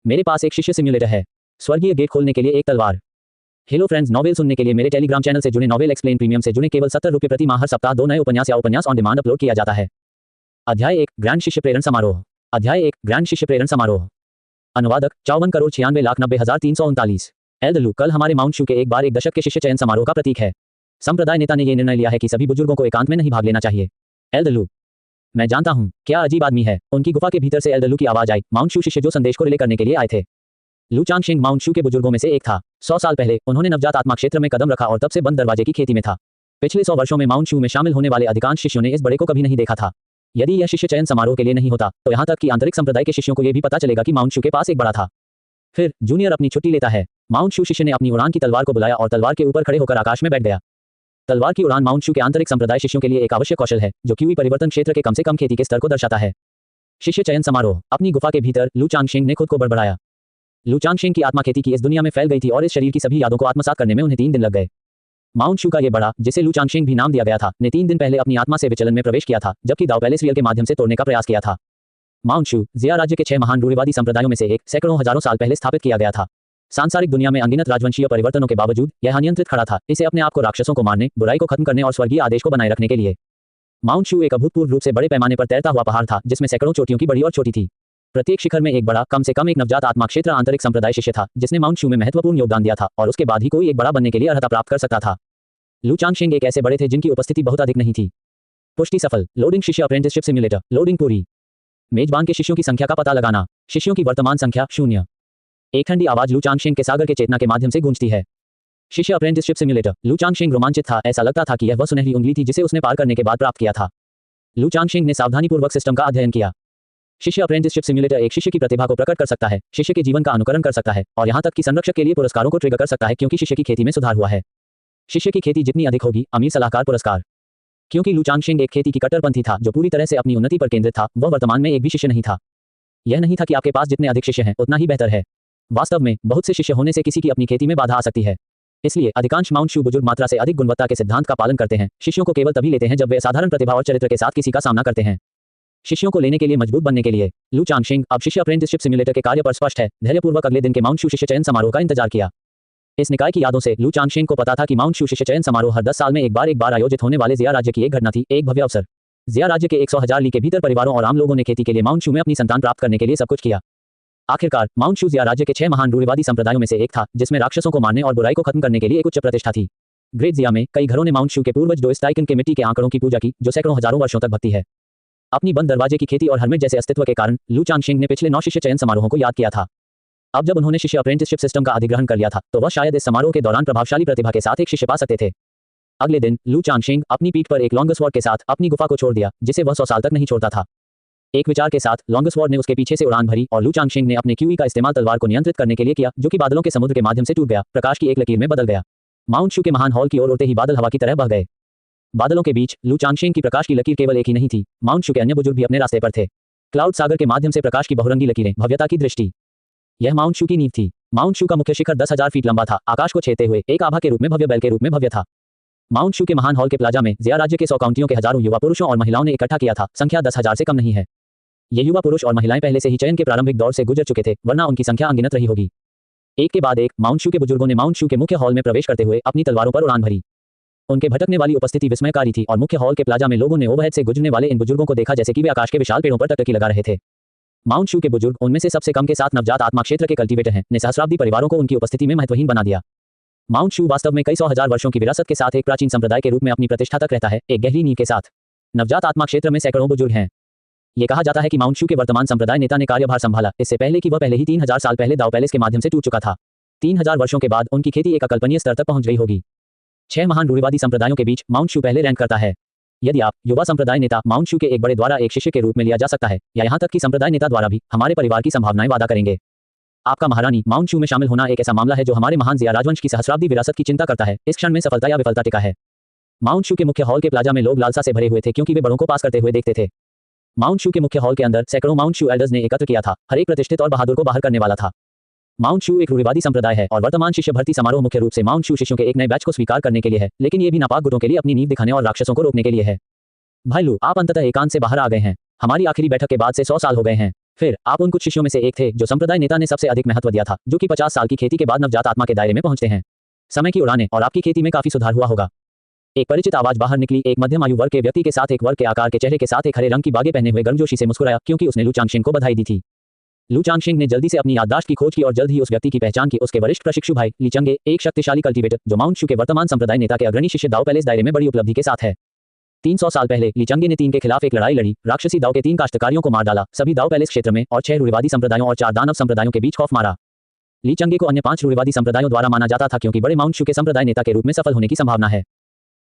मेरे पास एक शिष्य सिम्युलेटर है। स्वर्गीय गेट खोलने के लिए एक तलवार। हेलो फ्रेंड्स, नॉवेल सुनने के लिए मेरे टेलीग्राम चैनल से जुड़े, नॉवेल एक्सप्लेन प्रीमियम से जुड़े। केवल 70 रुपये प्रति माह, हर सप्ताह 2 नए उपन्यास या उपन्यास ऑन डिमांड अपलोड किया जाता है। अध्याय 1, ग्रैंड शिष्य प्रेरण समारोह। अध्याय 1, ग्रैंड शिष्य प्रेरण समारोह। अनुवादक 54,96,90,339। एल्डलू, कल हमारे माउंट शू के एक बार एक दशक के शिष्य चयन समारोह का प्रतीक है। संप्रदाय नेता ने यह निर्णय लिया है कि सभी बुजुर्गों को एकांत में नहीं भाग लेना चाहिए। एल्डलू, मैं जानता हूँ, क्या अजीब आदमी है। उनकी गुफा के भीतर से एल्डलू की आवाज आई। माउंट शू शिष्य जो संदेश को रिले करने के लिए आए थे। लू चांगशिंग माउंट शू के बुजुर्गों में से एक था। 100 साल पहले उन्होंने नवजात आत्मा क्षेत्र में कदम रखा और तब से बंद दरवाजे की खेती में था। पिछले 100 वर्षों में माउंट शू में शामिल होने वाले अधिकांश शिष्यों ने इस बड़े को कभी नहीं देखा था। यदि यह शिष्य चयन समारोह के लिए नहीं होता तो यहाँ तक कि आंतरिक संप्रदाय के शिष्यों को यह भी पता चलेगा कि माउंट शू के पास एक बड़ा था। फिर जूनियर अपनी छुट्टी लेता है। माउंट शू शिष्य ने अपनी उड़ान की तलवार को बुलाया और तलवार के ऊपर खड़े होकर आकाश में बैठ गया। तलवार की उड़ान माउंट शू के आंतरिक संप्रदाय शिष्यों के लिए एक आवश्यक कौशल है, जो क्यूई परिवर्तन क्षेत्र के कम से कम खेती के स्तर को दर्शाता है। शिष्य चयन समारोह। अपनी गुफा के भीतर लू चांगशिंग ने खुद को बड़बड़ाया। लू चांगशिंग की आत्मा खेती की इस दुनिया में फैल गई थी और इस शरीर की सभी यादों को आत्मसात करने में उन्हें 3 दिन लग गए। माउंट शू का ये बड़ा, जिसे लू चांगशिंग भी नाम दिया गया था, ने 3 दिन पहले अपनी आत्मा से विचलन में प्रवेश किया था, जबकि दाओ पैलेस रियल के माध्यम से तोड़ने का प्रयास किया था। माउंट शू जिया राज्य के 6 महान रूढ़िवादी संप्रदायों में से एक, सैकड़ों हजारों साल पहले स्थापित किया गया था। सांसारिक दुनिया में अनगिनत राजवंशीय परिवर्तनों के बावजूद यह अनियंत्रित खड़ा था, इसे अपने आप को राक्षसों को मारने, बुराई को खत्म करने और स्वर्गीय आदेश को बनाए रखने के लिए। माउंट शू एक अभूतपूर्व रूप से बड़े पैमाने पर तैरता हुआ पहाड़ था, जिसमें सैकड़ों चोटियों की बड़ी और छोटी थी। प्रत्येक शिखर में एक बड़ा, कम से कम एक नवजात आत्मा क्षेत्र आंतरिक संप्रदाय शिष्य था, जिसने माउंट शू में महत्वपूर्ण योगदान दिया था और उसके बाद ही कोई एक बड़ा बनने के लिए अर्हता प्राप्त कर सकता था। लू चांगशिंग एक ऐसे बड़े थे जिनकी उपस्थिति बहुत अधिक नहीं थी। पुष्टि सफल। लोडिंग शिष्य अप्रेंटिसशिप सिम्युलेटर। लोडिंग पूरी। मेजबान के शिष्यों की संख्या का पता लगाना। शिष्यों की वर्तमान संख्या 0। एक ठंडी आवाज लू चांगशिंग के सागर के चेतना के माध्यम से गूंजती है। शिष्य अप्रेंटिसशिप सिम्युलेटर। लू चांगशिंग रोमांचित था। ऐसा लगता था कि यह वह सुनहरी उंगली थी जिसे उसने पार करने के बाद प्राप्त किया था। लू चांगशिंग ने सावधानीपूर्वक सिस्टम का अध्ययन किया। शिष्य अप्रेंटिसशिप सिम्युलेटर एक शिष्य की प्रतिभा को प्रकट कर सकता है, शिष्य के जीवन का अनुकरण कर सकता है और यहाँ तक कि संरक्षक के लिए पुरस्कारों को ट्रिगर कर सकता है, क्योंकि शिष्य की खेती में सुधार हुआ है। शिष्य की खेती जितनी अधिक होगी, अमीर सलाहकार पुरस्कार। क्योंकि लू चांगशिंग एक खेती की कट्टरपंथी था जो पूरी तरह से अपनी उन्नति पर केंद्रित था, वह वर्तमान में एक भी शिष्य नहीं था। यह नहीं था कि आपके पास जितने अधिक शिष्य हैं उतना ही बेहतर है। वास्तव में बहुत से शिष्य होने से किसी की अपनी खेती में बाधा आ सकती है। इसलिए अधिकांश माउंट शू बुजुर्ग मात्रा से अधिक गुणवत्ता के सिद्धांत का पालन करते हैं। शिष्यों को केवल तभी लेते हैं जब वे असाधारण प्रतिभा और चरित्र के साथ किसी का सामना करते हैं। शिष्यों को लेने के लिए मजबूत बनने के लिए लू चांगशिंग अब शिष्य अप्रेंटिसशिप सिम्युलेटर के कार्य पर स्पष्ट है। धैर्यपूर्वक अगले दिन के माउंट शू शिष्य चयन समारोह का इंतजार किया। इस निकाय की यादों से लू चांगशिंग को पता था कि माउंट शू शिष्य चयन समारोह हर 10 साल में एक बार आयोजित होने वाले जिया राज्य की एक घटना थी, एक भव्य अवसर। जिया राज्य के 100,000 ली के भीतर परिवारों और आम लोगों ने खेती के लिए माउंट शू में अपनी संतान प्राप्त करने के लिए सब कुछ किया। आखिरकार माउंट शू जिया राज्य के 6 महान रूढ़िवादी संप्रदायों में से एक था, जिसमें राक्षसों को मारने और बुराई को खत्म करने के लिए एक उच्च प्रतिष्ठा थी। ग्रेट जिया में कई घरों ने माउंट शू के पूर्वज डोइस्टाइकन के मिट्टी के आंकड़ों की पूजा की, जो सैकड़ों हजारों वर्षों तक भक्ति है। अपनी बंद दरवाजे की खेती और हर्मिट जैसे अस्तित्व के कारण लू चांगशिंग ने पिछले 9 शिष्य चयन समारोहों को याद किया था। अब जब उन्होंने शिष्य अप्रेंटिसशिप सिस्टम का अधिग्रहण कर लिया था, तो वह शायद इस समारोह के दौरान प्रभावशाली प्रतिभा के साथ एक शिष्य पा सकते थे। अगले दिन लू चांगशिंग अपनी पीठ पर एक लॉन्गस्वॉर्ड के साथ अपनी गुफा को छोड़ दिया, जिसे वह 100 साल तक नहीं छोड़ता था। एक विचार के साथ लॉन्गस्वॉर्ड ने उसके पीछे से उड़ान भरी और लू चांगशिंग ने अपने क्यूई का इस्तेमाल तलवार को नियंत्रित करने के लिए किया, जो कि बादलों के समुद्र के माध्यम से टूट गया, प्रकाश की एक लकीर में बदल गया। माउंट शू के महान हॉल की ओर उड़ते ही बादल हवा की तरह बह गए। बादलों के बीच लू चांगशिंग की प्रकाश की लकीर केवल एक ही नहीं थी, माउंट शू के अन्य बुजुर्ग भी अपने रास्ते पर थे। क्लाउड सागर के माध्यम से प्रकाश की बहुरंगी लकीरें, भव्यता की दृष्टि। यह माउंट शू की नींव थी। माउंट शू का मुख्य शिखर 10,000 फीट लंबा था, आकाश को छेदते हुए एक आभा के रूप में भव्य बैल के रूप में भव्य था। माउंट शू के महान हॉल के प्लाजा में जिया राज्य के 100 काउंटियों के हजारों युवा पुरुषों और महिलाओं ने इकट्ठा किया था। संख्या 10,000 से कम नहीं है। ये युवा पुरुष और महिलाएं पहले से ही चयन के प्रारंभिक दौर से गुजर चुके थे, वरना उनकी संख्या अनगिनत रही होगी। एक के बाद एक माउंट शू के बुजुर्गों ने माउंट शू के मुख्य हॉल में प्रवेश करते हुए अपनी तलवारों पर उड़ान भरी। उनके भटकने वाली उपस्थिति विस्मयकारी थी और मुख्य हॉल के प्लाजा में लोगों ने ओवरहेड से गुजरने वाले इन बुजुर्गों को देखा जैसे कि वे आकाश के विशाल पेड़ों पर टकटकी लगा रहे थे। माउंट शू के बुजुर्ग, उनमें से सबसे कम के साथ नवजात आत्मा क्षेत्र के कल्टीवेटर हैं, ने सहस्राब्दी परिवारों को उनकी उपस्थिति में महत्वहीन बना दिया। माउंट शू वास्तव में कई 100,000 वर्षों की विरासत के साथ एक प्राचीन संप्रदाय के रूप में अपनी प्रतिष्ठा तक रहता है, एक गहरी नींव के साथ। नवजात आत्मा क्षेत्र में सैकड़ों बुजुर्ग हैं। ये कहा जाता है कि माउंट शू के वर्तमान संप्रदाय नेता ने कार्यभार संभाला, इससे पहले कि वह पहले ही 3000 साल पहले दाओ पैलेस के माध्यम से टूट चुका था। 3000 वर्षों के बाद उनकी खेती एक अकल्पनीय स्तर तक पहुंच गई होगी। 6 महान रूढ़िवादी संप्रदायों के बीच माउंट शू पहले रैंक करता है। यदि आप युवा संप्रदाय नेता माउंट शू के एक बड़े द्वारा एक शिष्य के रूप में लिया जा सकता है, या यहाँ तक कि संप्रदाय नेता द्वारा भी हमारे परिवार की संभावनाएं वादा करेंगे। आपका महारानी माउंट शू में शामिल होना एक ऐसा मामला है जो हमारे महान जिया राजवंश की सहस्राब्दी विरासत की चिंता करता है। इस क्षण में सफलता या विफलता टिका है। माउंट शू के मुख्य हॉल के प्लाजा में लोग लालसा से भरे हुए थे, क्योंकि वे बड़ों को पास करते हुए देखते थे। माउंट शू के मुख्य हॉल के अंदर सैकड़ों माउंट शू एल्डर्स ने एकत्र किया था, हर एक प्रतिष्ठित और बहादुर को बाहर करने वाला था। माउंट शू एक रूढ़िवादी संप्रदाय है और वर्तमान शिष्य भर्ती समारोह मुख्य रूप से माउंट शू शिष्यों के एक नए बैच को स्वीकार करने के लिए है, लेकिन ये भी नापाक गुटों के लिए अपनी नींव दिखाने और राक्षसों को रोकने के लिए है। भाई लू, आप अंततः एकांत से बाहर आ गए हैं। हमारी आखिरी बैठक के बाद से 100 साल हो गए हैं। फिर आप उन कुछ शिष्यों में से एक थे जो संप्रदाय नेता ने सबसे अधिक महत्व दिया था, जो कि 50 साल की खेती के बाद नवजात आत्मा के दायरे में पहुंचते हैं। समय की उड़ानें और आपकी खेती में काफी सुधार हुआ होगा। एक परिचित आवाज बाहर निकली, एक मध्यम आयु वर्ग के व्यक्ति के साथ एक वर्ग के आकार के चेहरे के साथ एक हरे रंग की बागे पहने हुए गर्मजोशी से मुस्कुराया, क्योंकि उसने लू चांगशिंग को बधाई दी थी। लू चांगशिंग ने जल्दी से अपनी याददाश्त की खोज की और जल्द ही उस व्यक्ति की पहचान की। उसके वरिष्ठ प्रशिक्षु भाई ली चंगे, एक शक्तिशाली कल्टीवेटर जो माउंट शू के वर्तमान संप्रदाय नेता के अग्रणी शिष्य दाओ पैलेस दायरे में बड़ी उपलब्धि के साथ है। 300 साल पहले ली चंगे ने 3 के खिलाफ एक लड़ाई लड़ी, राक्षसी दाओ के 3 काश्तकारियों को मार डाला, सभी दाओ पैलेस क्षेत्र में, और 6 रूढ़िवादी संप्रदायों और 4 दानव संप्रदायों के बीच खौफ मारा। ली चंगे को अन्य 5 रूढ़िवादी संप्रदायों द्वारा माना जाता था, क्योंकि बड़े माउंट शू के संप्रदाय नेता के रूप में सफल होने की संभावना है।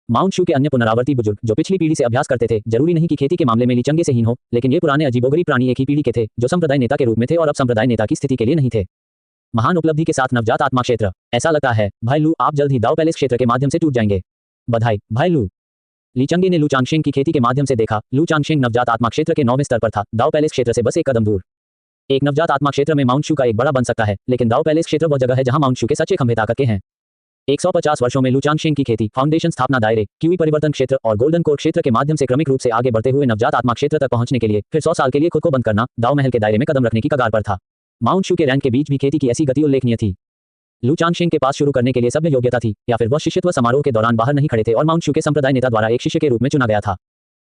माउंट शू के अन्य पुनरावर्ती बुजुर्ग जो पिछली पीढ़ी से अभ्यास करते थे, जरूरी नहीं कि खेती के मामले में ली चंगे से हीन हो, लेकिन ये पुराने अजीबोगरीब प्राणी एक ही पीढ़ी के थे जो संप्रदाय नेता के रूप में थे और अब संप्रदाय नेता की स्थिति के लिए नहीं थे। महान उपलब्धि के साथ नवजात आत्मा क्षेत्र। ऐसा लगता है भाई लू, आप जल्द ही दाओ पैलेस क्षेत्र के माध्यम से टूट जाएंगे। बधाई भाई लू। ली चंगे ने लू चांगशिंग की खेती के माध्यम से देखा। लू चांगशिंग नवजात आत्मा क्षेत्र के 9वें स्तर पर था, दाओ पैलेस क्षेत्र से बस एक कदम दूर। एक नवजात आत्मा क्षेत्र में माउंट शू का एक बड़ा बन सकता है, लेकिन दाओ पैलेस क्षेत्र वह जगह है जहां माउंट शू के सच्चे खंभे ताकत के हैं। 150 वर्षों में लू चांगशिंग की खेती, फाउंडेशन स्थापना दायरे, क्यूई परिवर्तन क्षेत्र और गोल्डन कोर क्षेत्र के माध्यम से क्रमिक रूप से आगे बढ़ते हुए नवजात आत्मा क्षेत्र तक पहुंचने के लिए फिर 100 साल के लिए खुद को बंद करना, दाओ महल के दायरे में कदम रखने की कगार पर था। माउंट शू के रैंक के बीच भी खेती की ऐसी गति उल्लेखनीय थी। लू चांगशिंग के पास शुरू करने के लिए सभ्य योग्यता थी, या फिर वह शिष्यत्व समारोह के दौरान बाहर नहीं खड़े थे और माउंट शू के संप्रदाय नेता द्वारा एक शिष्य के रूप में चुना गया था।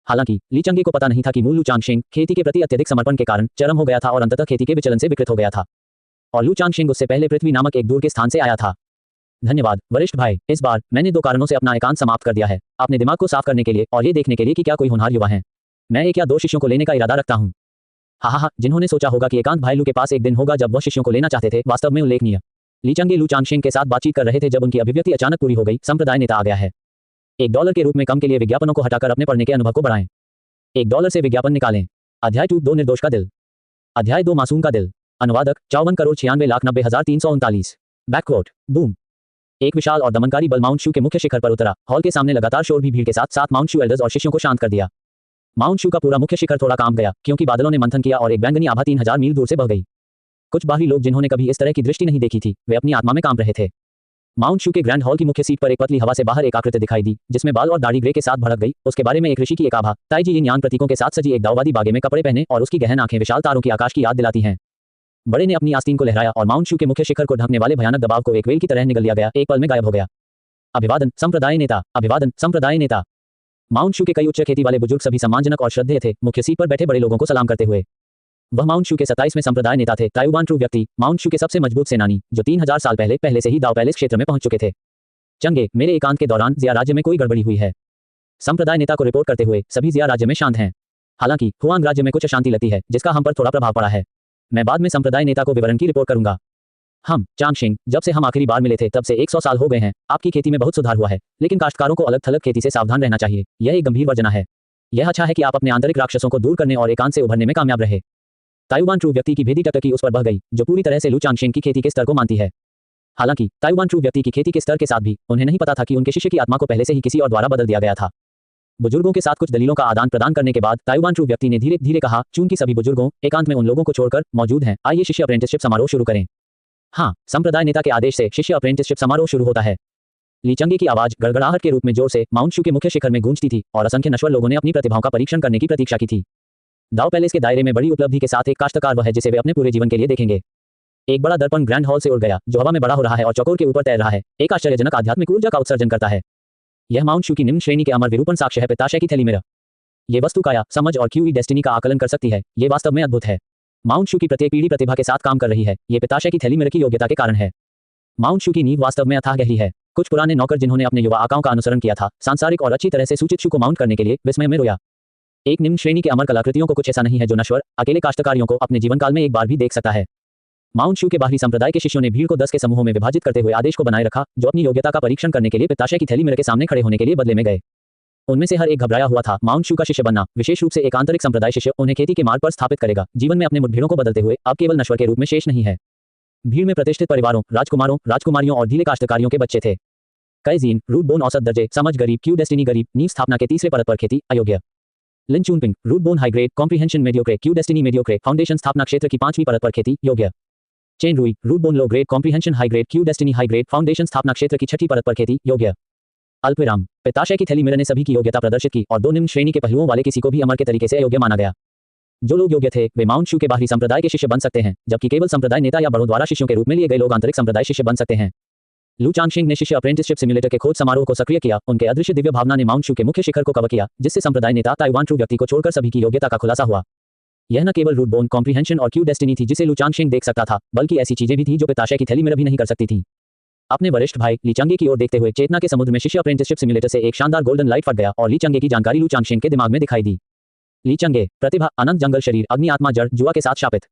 हालांकि ली चंगे को पता नहीं था कि मूल लू चांगशिंग खेती के प्रति अत्यधिक समर्पण के कारण चरम हो गया था और अंततः खेती के विचलन से विकृत हो गया था। और लू चांगशिंग उससे पहले पृथ्वी नामक एक दूर के स्थान से आया था। धन्यवाद वरिष्ठ भाई, इस बार मैंने 2 कारणों से अपना एकांत समाप्त कर दिया है, अपने दिमाग को साफ करने के लिए और ये देखने के लिए कि क्या कोई होनहार युवा है। मैं 1 या 2 शिष्यों को लेने का इरादा रखता हूँ। हा, जिन्होंने सोचा होगा कि एकांत भाई लू के पास एक दिन होगा जब वह शिष्यों को लेना चाहते थे, वास्तव में उल्लेखनीय। ली चंगे लू चांगशिंग के साथ बातचीत कर रहे थे जब उनकी अभिव्यक्ति अचानक पूरी हो गई। संप्रदाय नेता आ गया है। $1 के रूप में कम के लिए विज्ञापनों को हटाकर अपने पढ़ने के अनुभव को बढ़ाएं। $1 से विज्ञापन निकालें। अध्याय 2 निर्दोष का दिल। अध्याय 2 मासूम का दिल। अनुवादक 54,96,90,339। Backward boom. एक विशाल और दमनकारी बल माउंट शू के मुख्य शिखर पर उतरा। हॉल के सामने लगातार शोर भी भीड़ के साथ साथ माउंट शू एल्डर्स और शिष्यों को शांत कर दिया। माउंट शू का पूरा मुख्य शिखर थोड़ा कांप गया, क्योंकि बादलों ने मंथन किया और एक बैंगनी आभा 3000 मील दूर से बह गई। कुछ बाहरी लोग जिन्होंने कभी इस तरह की दृष्टि नहीं देखी थी, वे अपनी आत्मा में कांप रहे थे। माउंट शू के ग्रैंड हॉल की मुख्य सीट पर एक पतली हवा से बाहर एक आकृति दिखाई दी, जिसमें बाल और दाढ़ी ग्रे के साथ भड़क गई। उसके बारे में एक ऋषि की एक आभा, ताइजी यिन यान प्रतीकों के साथ सजी एक दाओवादी बागे में कपड़े पहने और उसकी गहन आंखें विशाल तारों की आकाश की याद दिलाती हैं। बड़े ने अपनी आस्तीन को लहराया और माउंट शू के मुख्य शिखर को ढकने वाले भयानक दबाव को एक वेल की तरह निगल लिया गया, एक पल में गायब हो गया। अभिवादन संप्रदाय नेता, अभिवादन संप्रदाय नेता। माउंट शू के कई उच्च खेती वाले बुजुर्ग सभी सम्मानजनक और श्रद्धेय थे, मुख्य सीट पर बैठे बड़े लोगों को सलाम करते हुए। वह माउंट शू के 27वें संप्रदाय नेता थे, ताइवान ट्रू व्यक्ति, माउंट शू के सबसे मजबूत सेनानी, जो 3000 साल पहले से ही दाओ पैलेस क्षेत्र में पहुंच चुके थे। चंगे, मेरे एकांत के दौरान जिया राज्य में कोई गड़बड़ी हुई है। संप्रदाय नेता को रिपोर्ट करते हुए, सभी जिया राज्य में शांत हैं। हालांकि हुआंग राज्य में कुछ अशांति लगती है, जिसका हम पर थोड़ा प्रभाव पड़ा है। मैं बाद में संप्रदाय नेता को विवरण की रिपोर्ट करूंगा। हम चांगशिंग, जब से हम आखिरी बार मिले थे तब से 100 साल हो गए हैं। आपकी खेती में बहुत सुधार हुआ है, लेकिन काश्तकारों को अलग थलग खेती से सावधान रहना चाहिए। यह एक गंभीर वर्जना है। यह अच्छा है कि आप अपने आंतरिक राक्षसों को दूर करने और एकांत से उभरने में कामयाब रहे। ताइवान ट्रू व्यक्ति की भेदी टकटकी उस पर बह गई, जो पूरी तरह से लू चांगशिंग की खेती के स्तर को मानती है। हालांकि ताइवान ट्रू व्यक्ति की खेती के स्तर के साथ भी उन्हें नहीं पता था कि उनके शिष्य की आत्मा को पहले से ही किसी और द्वारा बदल दिया गया था। बुजुर्गों के साथ कुछ दलीलों का आदान प्रदान करने के बाद ताइवान ट्रू व्यक्ति ने धीरे धीरे कहा, चूंकि सभी बुजुर्गों एकांत में उन लोगों को छोड़कर मौजूद हैं, आइए शिष्य अप्रेंटिसशिप समारोह शुरू करें। हाँ, संप्रदाय नेता के आदेश से शिष्य अप्रेंटिसशिप समारोह शुरू होता है। ली चंगे की आवाज गड़गड़ाहट के रूप में जोर से माउंट शू के मुख्य शिखर में गूंजती थी और असंख्य नश्वर लोगों ने अपनी प्रतिभाओं का परीक्षण करने की प्रतीक्षा की थी। दाओ पैलेस के दायरे में बड़ी उपलब्धि के साथ एक काश्तकार वह है जिसे वे अपने पूरे जीवन के लिए देखेंगे। एक बड़ा दर्पण ग्रैंड हॉल से उड़ गया, जो हवा में बड़ा हो रहा है और चौकोर के ऊपर तैर रहा है, एक आश्चर्यजनक आध्यात्मिक ऊर्जा का उत्सर्जन करता है। यह माउंट शू की निम्न श्रेणी के अमर विरूपण साक्ष्य है, पित्ताशय की थैली में। ये वस्तु काया, समझ और क्यूई डेस्टिनी का आकलन कर सकती है। ये वास्तव में अद्भुत है। माउंट शू की प्रत्येक पीढ़ी प्रतिभा के साथ काम कर रही है। ये पित्ताशय की थैली में की योग्यता के कारण है। माउंट शू की नींव वास्तव में अथाह गहरी है। कुछ पुराने नौकर जिन्होंने अपने युवा आकाओं का अनुसरण किया था, सांसारिक और अच्छी तरह से सूचित शू को माउंट करने के लिए विस्मय में रोया। एक निम्न श्रेणी के अमर कलाकृतियों को कुछ ऐसा नहीं है जो नश्वर अकेले काश्तकारियों को अपने जीवन काल में एक बार भी देख सकता है। माउंट शू के बाहरी संप्रदाय के शिष्यों ने भीड़ को 10 के समूहों में विभाजित करते हुए आदेश को बनाए रखा, जो अपनी योग्यता का परीक्षण करने के लिए पित्ताशय की थैली में के सामने खड़े होने के लिए बदले में गए। उनमें से हर एक घबराया हुआ था। माउंट शू का शिष्य बनना, विशेष रूप से एक आंतरिक संप्रदाय शिष्य, उन्हें खेती के मार्ग पर स्थापित करेगा, जीवन में अपने मुठभेड़ों को बदलते हुए अब केवल नश्वर के रूप में शेष नहीं है। भीड़ में प्रतिष्ठित परिवारों, राजकुमारों, राजकुमारियों और ढीले काश्तकारियों के बच्चे थे। कैजीन, रूट बोन औसत दर्जे, समझ गरीब, क्यू डेस्टिनी गरीब, नींव स्थापना के तीसरे परत पर खेती अयोग्य। Lin Chunping, root bone high grade, comprehension mediocre, qi destiny mediocre, foundation स्थापना क्षेत्र की 5वीं परत पर खेती योग्य। चेन रुई, root bone low grade, comprehension high grade, क्यू डेस्टिनी हाई ग्रेड, फाउंडेशन स्थापना क्षेत्र की 6ठी परत पर खेती योग्य। अल्पविराम, पित्ताशय की थैली मिरर ने सभी की योग्यता प्रदर्शित की और 2 निम्न श्रेणी के पहलुओं वाले किसी को भी अमर के तरीके से अयोग्य माना गया। जो लोग योग्य थे वे माउंट शू के बाहरी संप्रदाय के शिष्य बन सकते हैं, जबकि केवल संप्रदाय नेता या बड़ों द्वारा शिष्यों के रूप में लिए गए लोग आंतरिक संप्रदाय शिष्य बन सकते हैं। लू चांगशिंग ने शिष्य अप्रेंटिसशिप सिम्युलेटर के खोज समारोह को सक्रिय किया। उनके अदृश्य दिव्य भावना ने माउंट शू के मुख्य शिखर को कवर किया, जिससे संप्रदाय नेता ताइवान ट्रू व्यक्ति को छोड़कर सभी की योग्यता का खुलासा हुआ। यह न केवल रूट बोन कॉम्प्रिहेंशन और क्यू डेस्टिनी थी जिसे लू चांगशिंग देख सकता था, बल्कि ऐसी चीजें भी थी जो पिताशय की थैली में भी नहीं कर सकती थी। अपने वरिष्ठ भाई ली चंगे की ओर देखते हुए चेतना के समुद्र में शिष्य अप्रेंटिसशिप सिम्युलेटर से एक शानदार गोल्डन लाइट फट गया और ली चंगे की जानकारी लू चांगशिंग के दिमाग में दिखाई दी। ली चंगे, प्रतिभा, अनंत जंगल शरीर, अग्नि आत्मा, जड़, जुआ के साथ शापित।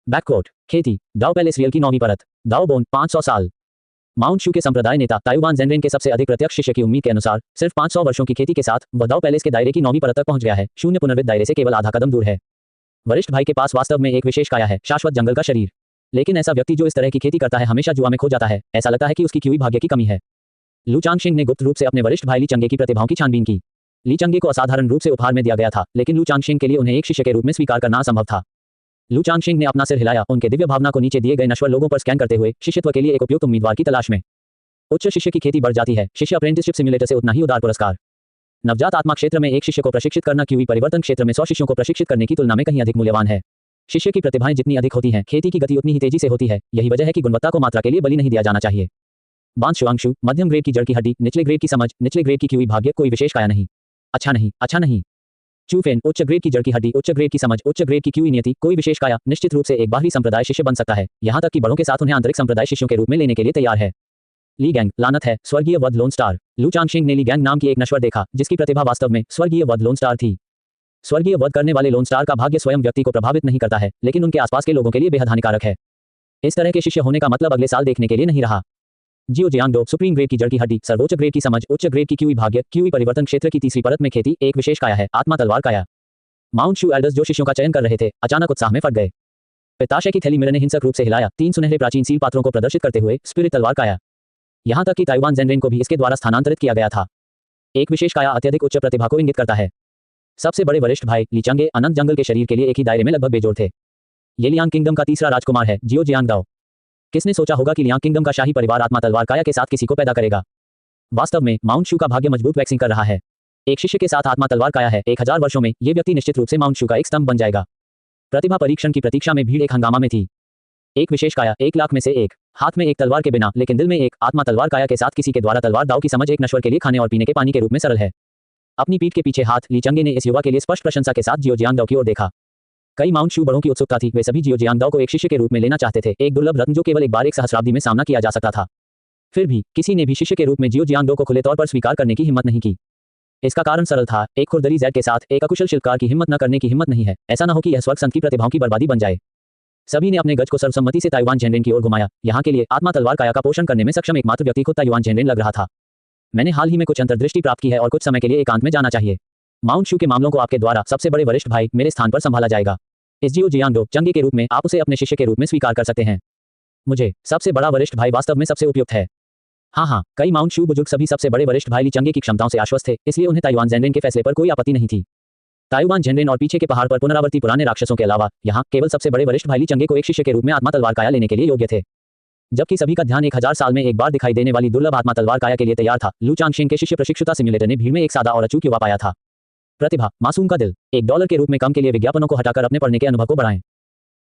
बैककोट, खेती, दाओ पैलेस रियल की 9वीं परत, दाओ बोन, 500 साल। माउंट शू के संप्रदाय नेता ताइवान जेनरेन के सबसे अधिक प्रत्यक्ष शिष्य की उम्मीद के अनुसार सिर्फ 500 वर्षों की खेती के साथ वह दाओ पैलेस के दायरे की 9वीं परत तक पहुंच गया है। शून्य पुनर्वित दायरे से केवल आधा कदम दूर है। वरिष्ठ भाई के पास वास्तव में एक विशेष काया है, शाश्वत जंगल का शरीर। लेकिन ऐसा व्यक्ति जो इस तरह की खेती करता है हमेशा जुआ में खो जाता है। ऐसा लगता है कि उसकी क्यों भाग्य की कमी है। लू चांगशिंग ने गुप्त रूप से अपने वरिष्ठ भाई ली चंगे की प्रतिभाओं की छानबीन की। ली चंगे को असाधारण रूप से उपहार में दिया गया था, लेकिन लू चांगशिंग के लिए उन्हें एक शिष्य के रूप में स्वीकार करना असंभव था। लू चांगशिंग ने अपना सिर हिलाया, उनके दिव्य भावना को नीचे दिए गए नश्वर लोगों पर स्कैन करते हुए शिष्यत्व के लिए एक उपयुक्त उम्मीदवार की तलाश में। उच्च शिष्य की खेती बढ़ जाती है। शिष्य अप्रेंटिसशिप सिम्युलेटर से उतना ही उदार पुरस्कार। नवजात आत्मा क्षेत्र में एक शिष्य को प्रशिक्षित करना क्यूई परिवर्तन क्षेत्र में 100 शिष्यों को प्रशिक्षित करने की तुलना में कहीं अधिक मूल्यवान है। शिष्य की प्रतिभाएं जितनी अधिक होती हैं, खेती की गति उतनी ही तेजी से होती है। यही वजह है कि गुणवत्ता को मात्रा के लिए बलि नहीं दिया जाना चाहिए। बांस शुआंगशु, मध्यम ग्रेड की जड़ की हड्डी, निचले ग्रेड की समझ, निचले ग्रेड की क्यूई भाग्य, कोई विशेष काया नहीं। अच्छा नहीं, अच्छा नहीं। चूफेन, उच्च ग्रेड की जड़ की हड्डी, उच्च ग्रेड की समझ, उच्च ग्रेड की क्यूई नियति, कोई विशेष काया, निश्चित रूप से एक बाहरी संप्रदाय शिष्य बन सकता है, यहां तक कि बड़ों के साथ उन्हें आंतरिक संप्रदाय शिष्यों के रूप में लेने के लिए तैयार है। ली गैंग, लानत है, स्वर्गीय वध लोन स्टार। लू चांगशिंग ने ली गैंग नाम की एक नश्वर देखा, जिसकी प्रतिभा वास्तव में स्वर्गीय वध लोन स्टार थी। स्वर्गीय वध करने वाले लोन स्टार का भाग्य स्वयं व्यक्ति को प्रभावित नहीं करता है, लेकिन उनके आसपास के लोगों के लिए बेहद हानिकारक है। इस तरह के शिष्य होने का मतलब अगले साल देखने के लिए नहीं रहा। जियो जियांगडो, सुप्रीम ग्रेड की जड़ की हड्डी, सर्वोच्च ग्रेड की समझ, उच्च ग्रेड की क्यूई भाग्य, क्यूई परिवर्तन क्षेत्र की तीसरी परत में खेती, एक विशेष काया है, आत्मा तलवार काया। माउंट शू एल्डर्स जो शिष्यों का चयन कर रहे थे, अचानक उत्साह में फट गए। पिताशय की थैली मिरर ने हिंसक रूप से हिलाया, 3 सुनहरे प्राचीन सील पात्रों को प्रदर्शित करते हुए स्पिरिट तलवार काया। यहां तक कि ताइवान जेनरेन को भी इसके द्वारा स्थानांतरित किया गया था। एक विशेष काया अत्यधिक उच्च प्रतिभा को इंगित करता है। सबसे बड़े वरिष्ठ भाई ली चंगे अनंत जंगल के शरीर के लिए एक ही दायरे में लगभग बेजोड़ थे। ये लियांग किंगडम का तीसरा राजकुमार है, जियो जियांगडाओ। किसने सोचा होगा कि लियांग किंगडम का शाही परिवार आत्मा तलवार काया के साथ किसी को पैदा करेगा। वास्तव में माउंट शू का भाग्य मजबूत वैक्सिंग कर रहा है। एक शिष्य के साथ आत्मा तलवार काया है, 1000 वर्षों में ये व्यक्ति निश्चित रूप से माउंट शू का एक स्तंभ बन जाएगा। प्रतिभा परीक्षण की प्रतीक्षा में भीड़ एक हंगामा में थी। एक विशेष काया, 1 लाख में से एक, हाथ में एक तलवार के बिना लेकिन दिल में एक, आत्मा तलवार काया के साथ किसी के द्वारा तलवार दाव की समझ एक नश्वर के लिए खाने और पीने के पानी के रूप में सरल है। अपनी पीठ के पीछे हाथ ली चंगे ने इस युवा के लिए स्पष्ट प्रशंसा के साथ जियो जियांगडाओ की ओर देखा। कई माउंट शू बड़ों की उत्सुकता थी, वे सभी जियो जियांगडाओ को एक शिष्य के रूप में लेना चाहते थे, एक दुर्लभ रत्न जो केवल एक बार एक सहस्राब्दी में सामना किया जा सकता था। फिर भी किसी ने भी शिष्य के रूप में जियो जियांगडाओ को खुले तौर पर स्वीकार करने की हिम्मत नहीं की। इसका कारण सरल था, एक खुरदरी जैड के साथ एक अकुशल शिल्पकार की हिम्मत न करने की हिम्मत नहीं है। ऐसा न हो कि यह स्वर्ग संत की प्रतिभाओं की बर्बादी बन जाए। सभी ने अपने गज को सर्वसम्मति से ताइवान जेनरेन की ओर घुमाया। यहाँ के लिए आत्मा तलवार काया का पोषण करने में सक्षम एकमात्र व्यक्ति खुद ताइवान जेनरेन लग रहा था। मैंने हाल ही में कुछ अंतर्दृष्टि प्राप्त की है और कुछ समय के लिए एकांत में जाना चाहिए। माउंट शू के मामलों को आपके द्वारा सबसे बड़े वरिष्ठ भाई मेरे स्थान पर संभाला जाएगा। इस जियो जियांगडो चंगे के रूप में आप उसे अपने शिष्य के रूप में स्वीकार कर सकते हैं। मुझे सबसे बड़ा वरिष्ठ भाई वास्तव में सबसे उपयुक्त है। हाँ, कई माउंट शू बुजुर्ग सभी सबसे बड़े वरिष्ठ भाई ली चंगे की क्षमताओं से आश्वस्त थे, इसलिए उन्हें ताइवान जेनरेन के फैसले पर कोई आपत्ति नहीं थी। ताइवान जेनरेन और पीछे के पहाड़ पर पुनरावर्ती पुराने राक्षसों के अलावा यहाँ केवल सबसे बड़े वरिष्ठ भाई ली चंगे को एक शिष्य के रूप में आत्मा तलवार काया लेने के लिए योग्य थे। जबकि सभी का ध्यान 1000 साल में एक बार दिखाई देने वाली दुर्लभ आत्मा तलवार काया के लिए तैयार था, लू चांगशिंग के शिष्य प्रशिक्षुता सिम्युलेटर ने भीड़ में एक सादा और अचूक युवा पाया था। प्रतिभा, मासूम का दिल, $1 के रूप में कम के लिए विज्ञापनों को हटाकर अपने पढ़ने के अनुभव को बढ़ाएं।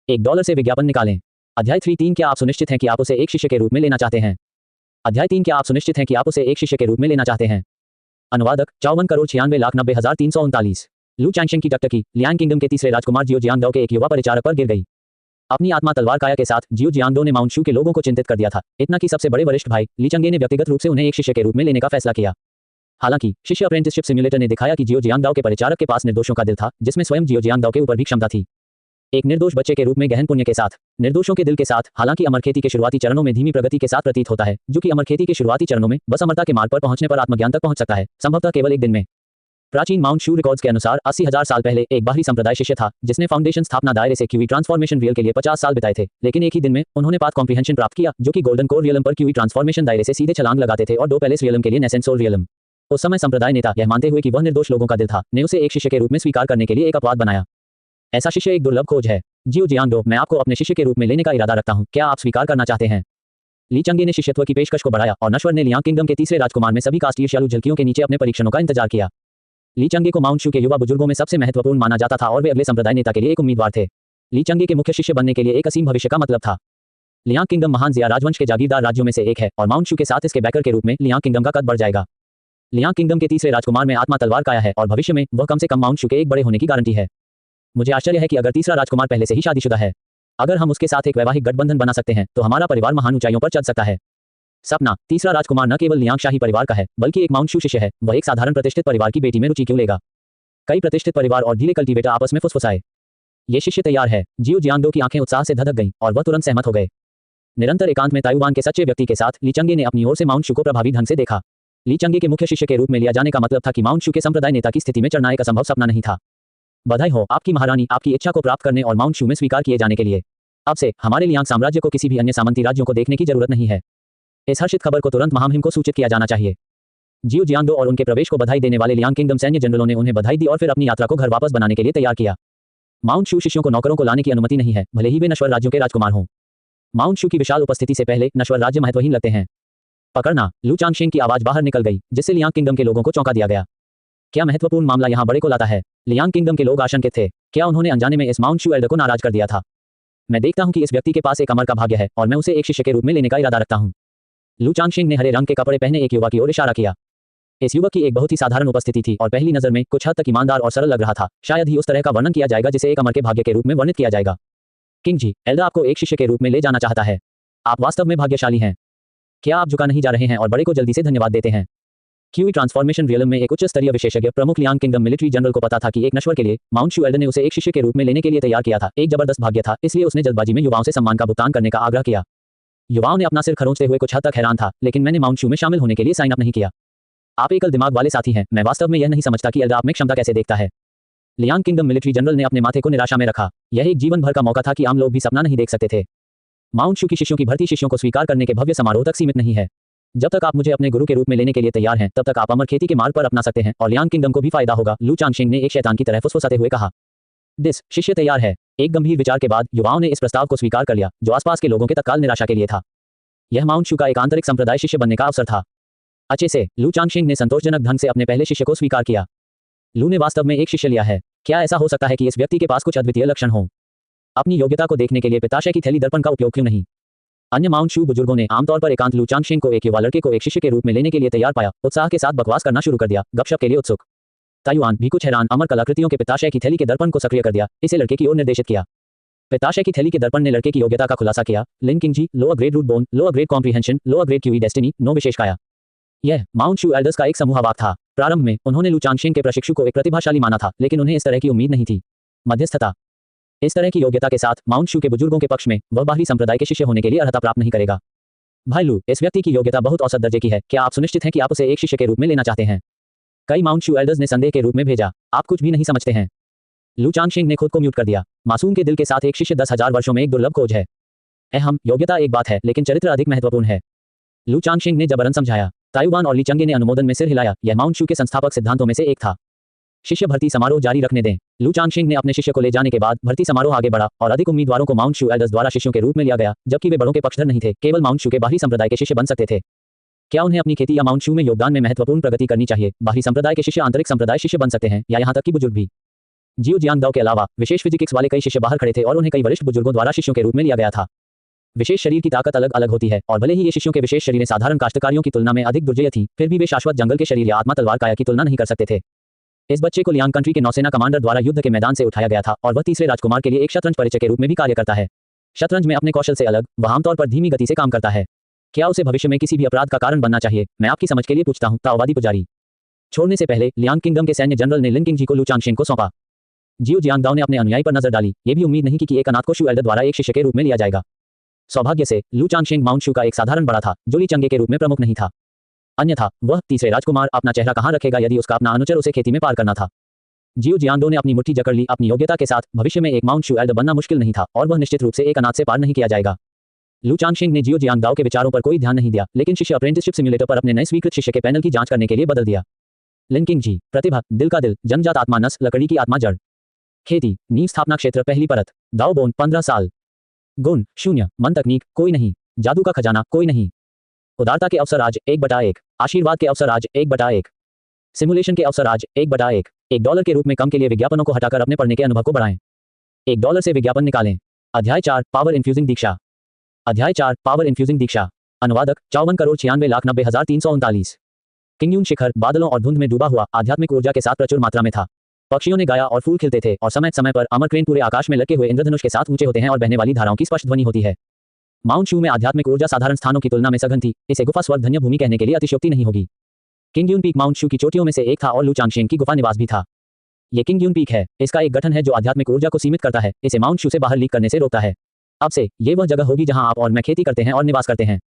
$1 से विज्ञापन निकालें। अध्याय 3 क्या आप सुनिश्चित हैं कि आप उसे एक शिष्य के रूप में लेना चाहते हैं? अध्याय 3 क्या आप सुनिश्चित हैं कि आप उसे एक शिष्य के रूप में लेना चाहते हैं? अनुवादक 54,96,90,339। लू चांगशिंग की टकटकी लियांग किंगडम के तीसरे राजकुमार जियो जियांगडाओ के एक युवा परिचारक पर गिर गई। अपनी आत्मा तलवार काया के साथ जियो जियांगडाओ ने माउंट शू के लोगों को चिंतित कर दिया था, इतना कि सबसे बड़े वरिष्ठ भाई ली चंगे ने व्यक्तिगत रूप से उन्हें एक शिष्य के रूप में लेने का फैसला किया। हालांकि शिष्य अप्रेंटिसशिप सिम्युलेटर ने दिखाया कि जियो जियांगडाओ के परिचारक के पास निर्दोषों का दिल था, जिसमें स्वयं जियो जियांगडाओ के ऊपर भी क्षमता थी। एक निर्दोष बच्चे के रूप में गहन पुण्य के साथ, निर्दोषों के दिल के साथ, हालांकि अमर खेती के शुरुआती चरणों में धीमी प्रगति के साथ प्रतीत होता है, जो कि अमर खेती के शुरुआती चरणों में बस अमरता के मार्ग पर पहुंचने पर आत्मज्ञान तक पहुंच सकता है, संभवतः केवल एक दिन में। प्राचीन माउंट शू रिकॉर्ड्स के अनुसार 80,000 साल पहले एक बाहरी संप्रदाय शिष्य था, जिसने फाउंडेशन स्थापना दायरे से क्यूई ट्रांसफॉर्मेशन रियल के लिए 50 साल बिताए थे, लेकिन एक ही दिन में उन्होंने पाथ कॉम्प्रिहेंशन प्राप्त किया, जो कि गोल्डन कोर रियलम पर क्यूई ट्रांसफॉर्मेशन दायरे से सीधे छलांग लगाते थे और 2 पैलेस रियलम के लिए नेसेंट सोल रियलम। उस समय संप्रदाय नेता यह मानते हुए कि वह निर्दोष लोगों का दिल था, ने उसे एक शिष्य के रूप में स्वीकार करने के लिए एक अपवाद बनाया। ऐसा शिष्य एक दुर्लभ खोज है। जियो जियांगडो, मैं आपको अपने शिष्य के रूप में लेने का इरादा रखता हूं, क्या आप स्वीकार करना चाहते हैं? ली चंगे ने शिष्यत्व की पेशकश को बढ़ाया और नश्वर ने लियांग किंगडम के तीसरे राजकुमार में सभी कास्ट ईर्ष्यालु झलकियों के नीचे अपने परीक्षणों का इंतजार किया। ली चंगे को माउंट शू के युवा बुजुर्गों में सबसे महत्वपूर्ण माना जाता था और वे अगले संप्रदाय नेता के लिए एक उम्मीदवार थे। ली चंगे के मुख्य शिष्य बनने के लिए एक असीम भविष्य का मतलब था। लियांग किंगडम महान जिया राजवंश के जागीरदार राज्यों में से एक है और माउंट शू के साथ इसके बैकर के रूप में लियांग किंगडम का कद बढ़ जाएगा। लियांग किंगडम के तीसरे राजकुमार में आत्मा तलवार काया है और भविष्य में वह कम से कम माउंट शू के एक बड़े होने की गारंटी है। मुझे आश्चर्य है कि अगर तीसरा राजकुमार पहले से ही शादीशुदा है, अगर हम उसके साथ एक वैवाहिक गठबंधन बना सकते हैं तो हमारा परिवार महान ऊंचाइयों पर चढ़ सकता है। सपना, तीसरा राजकुमार न केवल लियांग शाही परिवार का है बल्कि एक माउंट शू शिष्य है। वह एक साधारण प्रतिष्ठित परिवार की बेटी में रुचि क्यों लेगा? कई प्रतिष्ठित परिवार और ढीले कल्टीवेटर आपस में फुसफुसाए। ये शिष्य तैयार है। जियो जियांगडो की आंखें उत्साह से धधक गईं और वह तुरंत सहमत हो गए। निरंतर एकांत में ताइवान के सच्चे व्यक्ति के साथ ली चंगे ने अपनी ओर से माउंट शू को प्रभावी ढंग से देखा। ली चंगे के मुख्य शिष्य के रूप में लिया जाने का मतलब था कि माउंट शू के संप्रदाय नेता की स्थिति में चढ़ना एक असंभव सपना नहीं था। बधाई हो आपकी महारानी, आपकी इच्छा को प्राप्त करने और माउंट शू में स्वीकार किए जाने के लिए। अब से हमारे लियांग साम्राज्य को किसी भी अन्य सामंती राज्यों को देखने की जरूरत नहीं है। इस हर्षित खबर को तुरंत महामहिम को सूचित किया जाना चाहिए। जियो जियांगडो और उनके प्रवेश को बधाई देने वाले लियांग किंगडम सैन्य जनरलों ने उन्हें बधाई दी और फिर अपनी यात्रा को घर वापस बनाने के लिए तैयार किया। माउंट शू शिष्यों को नौकरों को लाने की अनुमति नहीं है, भले ही वे नश्वर राज्यों के राजकुमार हों। माउंट शू की विशाल उपस्थिति से पहले नश्वर राज्य महत्वहीन लगते हैं। पकड़ना, लू चांगशिंग की आवाज बाहर निकल गई, जिससे लियांग किंगडम के लोगों को चौंका दिया गया। क्या महत्वपूर्ण मामला यहाँ बड़े को लाता है? लियांग किंगडम के लोग आशंकित थे। क्या उन्होंने अनजाने में इस माउंट शू एल्डर को नाराज कर दिया था? मैं देखता हूँ कि इस व्यक्ति के पास एक अमर का भाग्य है और मैं उसे एक शिष्य के रूप में लेने का इरादा रखता हूँ। लू चांगशिंग ने हरे रंग के कपड़े पहने एक युवक की ओर इशारा किया। इस युवक की एक बहुत ही साधारण उपस्थिति थी और पहली नजर में कुछ हद तक ईमानदार और सरल लग रहा था। शायद ही उस तरह का वर्णन किया जाएगा जिसे एक अमर के भाग्य के रूप में वर्णित किया जाएगा। किंग जी, एल्डर आपको एक शिष्य के रूप में ले जाना चाहता है। आप वास्तव में भाग्यशाली हैं। क्या आप झुका नहीं जा रहे हैं और बड़े को जल्दी से धन्यवाद देते हैं? क्यूई ट्रांसफॉर्मेशन रियलम में एक उच्च स्तरीय विशेषज्ञ प्रमुख लियांग किंगडम मिलिट्री जनरल को पता था कि एक नश्वर के लिए माउंट शू एल्डर ने उसे एक शिष्य के रूप में लेने के लिए तैयार किया था। एक जबरदस्त भाग्य था, इसलिए उसने जल्दबाजी में युवाओं से सम्मान का भुगतान करने का आग्रह किया। युवाओं ने अपना सिर खरोंचते हुए कुछ हद तक हैरान था, लेकिन मैंने माउंट शू में शामिल होने के लिए साइन अप नहीं किया। आप एकल दिमाग वाले साथी हैं। मैं वास्तव में यह नहीं समझता कि एल्डर आप में क्षमता कैसे देखता है। लियांग किंगडम मिलिट्री जनरल ने अपने माथे को निराशा में रखा। यह एक जीवन भर का मौका था कि आम लोग भी सपना नहीं देख सकते थे। माउंट शू की शिष्यों की भर्ती शिष्यों को स्वीकार करने के भव्य समारोह तक सीमित नहीं है। जब तक आप मुझे अपने गुरु के रूप में लेने के लिए तैयार हैं, तब तक आप अमर खेती के मार्ग पर अपना सकते हैं और लियांग किंगडम को भी फायदा होगा, लू चांगशिंग ने एक शैतान की तरह फुसफुसाते हुए कहा। शिष्य तैयार है। एक गंभीर विचार के बाद युवाओं ने इस प्रस्ताव को स्वीकार कर लिया, जो आसपास के लोगों के तत्काल निराशा के लिए था। यह माउंट शू का एक आंतरिक संप्रदाय शिष्य बनने का अवसर था। अच्छे से, लू चांगशिंग ने संतोषजनक ढंग से अपने पहले शिष्य को स्वीकार किया। लू ने वास्तव में एक शिष्य लिया है। क्या ऐसा हो सकता है कि इस व्यक्ति के पास कुछ अद्वितीय लक्षण हो? अपनी योग्यता को देखने के लिए पिताशय की थैली दर्पण का उपयोग क्यों नहीं? अन्य माउंट शू बुजुर्गों ने आमतौर पर एकांत लू चांगशिंग को एक युवा लड़के को एक शिष्य के रूप में लेने के लिए तैयार पाया, उत्साह के साथ बकवास करना शुरू कर दिया, गपशप के लिए उत्सुक। ताइवान भी कुछ हैरान, अमर कलाकृतियों के पिताशय की थैली के दर्पण को सक्रिय कर दिया, इसे लड़के की ओर निर्देशित किया। पिताशय की थैली के दर्पण ने लड़के की योग्यता का खुलासा किया। Lin Qingji, lower grade root bone, lower grade comprehension, lower grade qi destiny, no विशेष काया। यह माउंट शू एल्डर्स का एक समूहवाक था। प्रारंभ में उन्होंने लू चांगशिंग के प्रशिक्षु को एक प्रतिभाशाली माना था, लेकिन उन्हें इस तरह की उम्मीद नहीं थी। मध्यस्थता, इस तरह की योग्यता के साथ माउंट शू के बुजुर्गों के पक्ष में वह बाहरी संप्रदाय के शिष्य होने के लिए अर्हता प्राप्त नहीं करेगा। भाई लू, इस व्यक्ति की योग्यता बहुत औसत दर्जे की है। क्या आप सुनिश्चित हैं कि आप उसे एक शिष्य के रूप में लेना चाहते हैं? कई माउंट शू एल्डर्स ने संदेह के रूप में भेजा। आप कुछ भी नहीं समझते हैं। लू चांगशिंग ने खुद को म्यूट कर दिया। मासूम के दिल के साथ एक शिष्य 10,000 वर्षों में एक दुर्लभ खोज है। योग्यता एक बात है, लेकिन चरित्र अधिक महत्वपूर्ण है। लू चांगशिंग ने जबरन समझाया। ताइवान और ली चंगे ने अनुमोदन में सिर हिलाया। यह माउंट शू के संस्थापक सिद्धांतों में से एक था। शिष्य भर्ती समारोह जारी रखने दें। लू चांगशिंग ने अपने शिष्य को ले जाने के बाद भर्ती समारोह आगे बढ़ा और अधिक उम्मीदवारों को माउंट शू एल्डर्स द्वारा शिष्यों के रूप में लिया गया, जबकि वे बड़ों के पक्षधर नहीं थे। केवल माउंट शू के बाहरी संप्रदाय के शिष्य बन सकते थे। क्या उन्हें अपनी खेती या माउंट शू में योगदान में महत्वपूर्ण प्रगति करनी चाहिए? बाहरी संप्रदाय के शिष्य आंतरिक संप्रदाय शिष्य बन सकते हैं, या यहाँ तक कि बुजुर्ग भी। जियो जियांगडाओ के अलावा विशेष फिजिक्स वाले कई शिष्य बाहर खड़े थे और उन्हें कई वरिष्ठ बुजुर्गों द्वारा शिष्यों के रूप में लिया गया था। विशेष शरीर की ताकत अलग अलग होती है और भले ही ये शिष्यों के विशेष शरीरें साधारण काश्तकारियों की तुलना में अधिक दुर्जय थी, फिर भी वे शाश्वत जंगल के शरीर या आत्मा तलवार काया की तुलना नहीं कर सकते थे। इस बच्चे को लियांग कंट्री के नौसेना कमांडर द्वारा युद्ध के मैदान से उठाया गया था और वह तीसरे राजकुमार के लिए एक शतरंज परिचय के रूप में भी कार्य करता है। शतरंज में अपने कौशल से अलग, वह आमतौर पर धीमी गति से काम करता है। क्या उसे भविष्य में किसी भी अपराध का कारण बनना चाहिए? मैं आपकी समझ के लिए पूछता हूँ। ताओवादी पुजारी। छोड़ने से पहले लियांग किंगडम के सैन्य जनरल ने लिन किंग जी को लू चांगशिंग को सौंपा। जियो जियांगडाओ ने अपने अनुयायी पर नजर डाली। ये भी उम्मीद नहीं की कि एक अनाथ को शू एल्डर द्वारा एक शिष्य के रूप में लिया जाएगा। सौभाग्य से लू चांगशिंग माउंट शू का एक साधारण बड़ा था, जो ली चंगे के रूप में प्रमुख नहीं था। अन्यथा वह तीसरे राजकुमार अपना चेहरा कहां रखेगा यदि उसका अपना अनुचर उसे खेती में पार करना था। जियो जियांगडो ने अपनी मुट्ठी जकड़ ली। अपनी योग्यता के साथ भविष्य में एक माउंट शू एल्डर बनना मुश्किल नहीं था और वह निश्चित रूप से एक अनाथ से पार नहीं किया जाएगा। लू चांगशिंग ने जियो जियांगडाओ के विचारों पर कोई ध्यान नहीं दिया, लेकिन शिष्य अप्रेंटिसशिप सिम्युलेटर पर अपने नए स्वीकृत शिष्य के पैनल की जांच करने के लिए बदल दिया। लिन किंग जी, प्रतिभा, दिल का दिल, जन्मजात आत्मा नस, लकड़ी की आत्मा जड़। खेती, नींव स्थापना क्षेत्र पहली परत। दाओ बोन 15 साल। गुण 0, मन तकनीक कोई नहीं, जादू का खजाना कोई नहीं, उदारता के अवसर आज 1/1, आशीर्वाद के अवसर आज 1/1। सिमुलेशन के अवसर आज 1/1 $1 के रूप में कम के लिए विज्ञापनों को हटाकर अपने पढ़ने के अनुभव को बढ़ाएं। $1 से विज्ञापन निकालें। अध्याय 4 पावर इन्फ्यूजिंग दीक्षा। अध्याय 4 पावर इन्फ्यूजिंग दीक्षा। अनुवादक 54,96,339। किंगयून शिखर बादलों और धुंध में डूबा हुआ आध्यात्मिक ऊर्जा के साथ प्रचुर मात्रा में था। पक्षियों ने गाया और फूल खिलते थे और समय समय पर अमर क्रेन पूरे आकाश में लटके हुए इंद्रधनुष के साथ ऊंचे होते हैं और बहने वाली धाराओं की स्पष्ट ध्वनि होती है। माउंट शू में आध्यात्मिक ऊर्जा साधारण स्थानों की तुलना में सघन थी। इसे गुफा स्वर्ग धन्य भूमि कहने के लिए अतिशयोक्ति नहीं होगी। किंगयून पीक माउंट शू की चोटियों में से एक था और लू चांगशेंग की गुफा निवास भी था। ये किंगयून पीक है। इसका एक गठन है जो आध्यात्मिक ऊर्जा को सीमित करता है। इसे माउंट शू से बाहर लीक करने से रोकता है। अब से ये वह जगह होगी जहां आप और मैं खेती करते हैं और निवास करते हैं।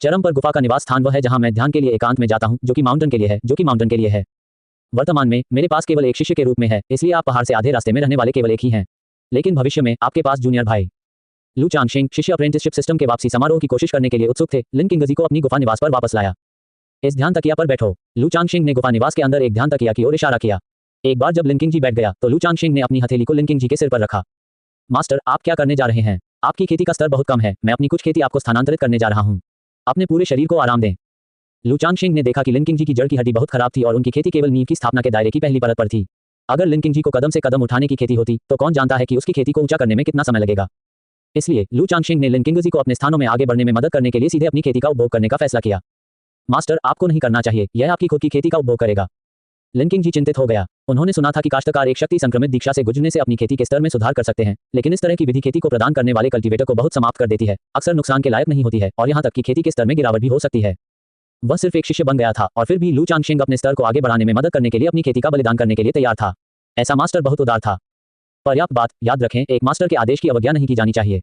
चरम पर गुफा का निवास स्थान वह है जहां मैं ध्यान के लिए एकांत में जाता हूं, जो कि माउंटेन के लिए है। वर्तमान में मेरे पास केवल एक शिष्य के रूप में है, इसलिए आप पहाड़ से आधे रास्ते में रहने वाले केवल एक ही हैं। लेकिन भविष्य में आपके पास जूनियर भाई लू चांगशेंग शिष्य अप्रेंटिसशिप सिस्टम के वापसी समारोह की कोशिश करने के लिए उत्सुक थे। लिन किंगजी को अपनी गुफा निवास पर वापस लाया। इस ध्यान तकिया पर बैठो। लू चांगशेंग ने गुफा निवास के अंदर एक ध्यान तकिया की ओर इशारा किया। एक बार जब लिन किंगजी बैठ गया तो लू चांगशेंग ने अपनी हथेली को लिन किंगजी के सिर पर रखा। मास्टर, आप क्या करने जा रहे हैं? आपकी खेती का स्तर बहुत कम है। मैं अपनी कुछ खेती आपको स्थानांतरित करने जा रहा हूं। अपने पूरे शरीर को आराम दें। लू चांगशेंग ने देखा कि लिन किंगजी की जड़ की हड्डी बहुत खराब थी और उनकी खेती केवल नींव की स्थापना के दायरे की पहली परत पर थी। अगर लिन किंगजी को कदम से कदम उठाने की खेती होती तो कौन जानता है कि उसकी खेती को ऊंचा करने में कितना समय लगेगा। इसलिए लू चांगशेंग ने लिन किंगजी को अपने स्थानों में आगे बढ़ने में मदद करने के लिए सीधे अपनी खेती का उपभोग करने का फैसला किया। मास्टर, आपको नहीं करना चाहिए, यह आपकी खुद की खेती का उपभोग करेगा। लिन किंगजी चिंतित हो गया। उन्होंने सुना था कि काश्तकार एक शक्ति संक्रमित दीक्षा से गुजरने से अपनी खेती के स्तर में सुधार कर सकते हैं, लेकिन इस तरह की विधि खेती को प्रदान करने वाले कल्टीवेटर को बहुत समाप्त कर देती है, अक्सर नुकसान के लायक नहीं होती है और यहां तक कि खेती के स्तर में गिरावट भी हो सकती है। वह सिर्फ एक शिष्य बन गया था और फिर भी लू चांगशेंग अपने स्तर को आगे बढ़ाने में मदद करने के लिए अपनी खेती का बलिदान करने के लिए तैयार था। ऐसा मास्टर बहुत उदार था। पर्याप्त बात याद रखें, एक मास्टर के आदेश की अवज्ञा नहीं की जानी चाहिए।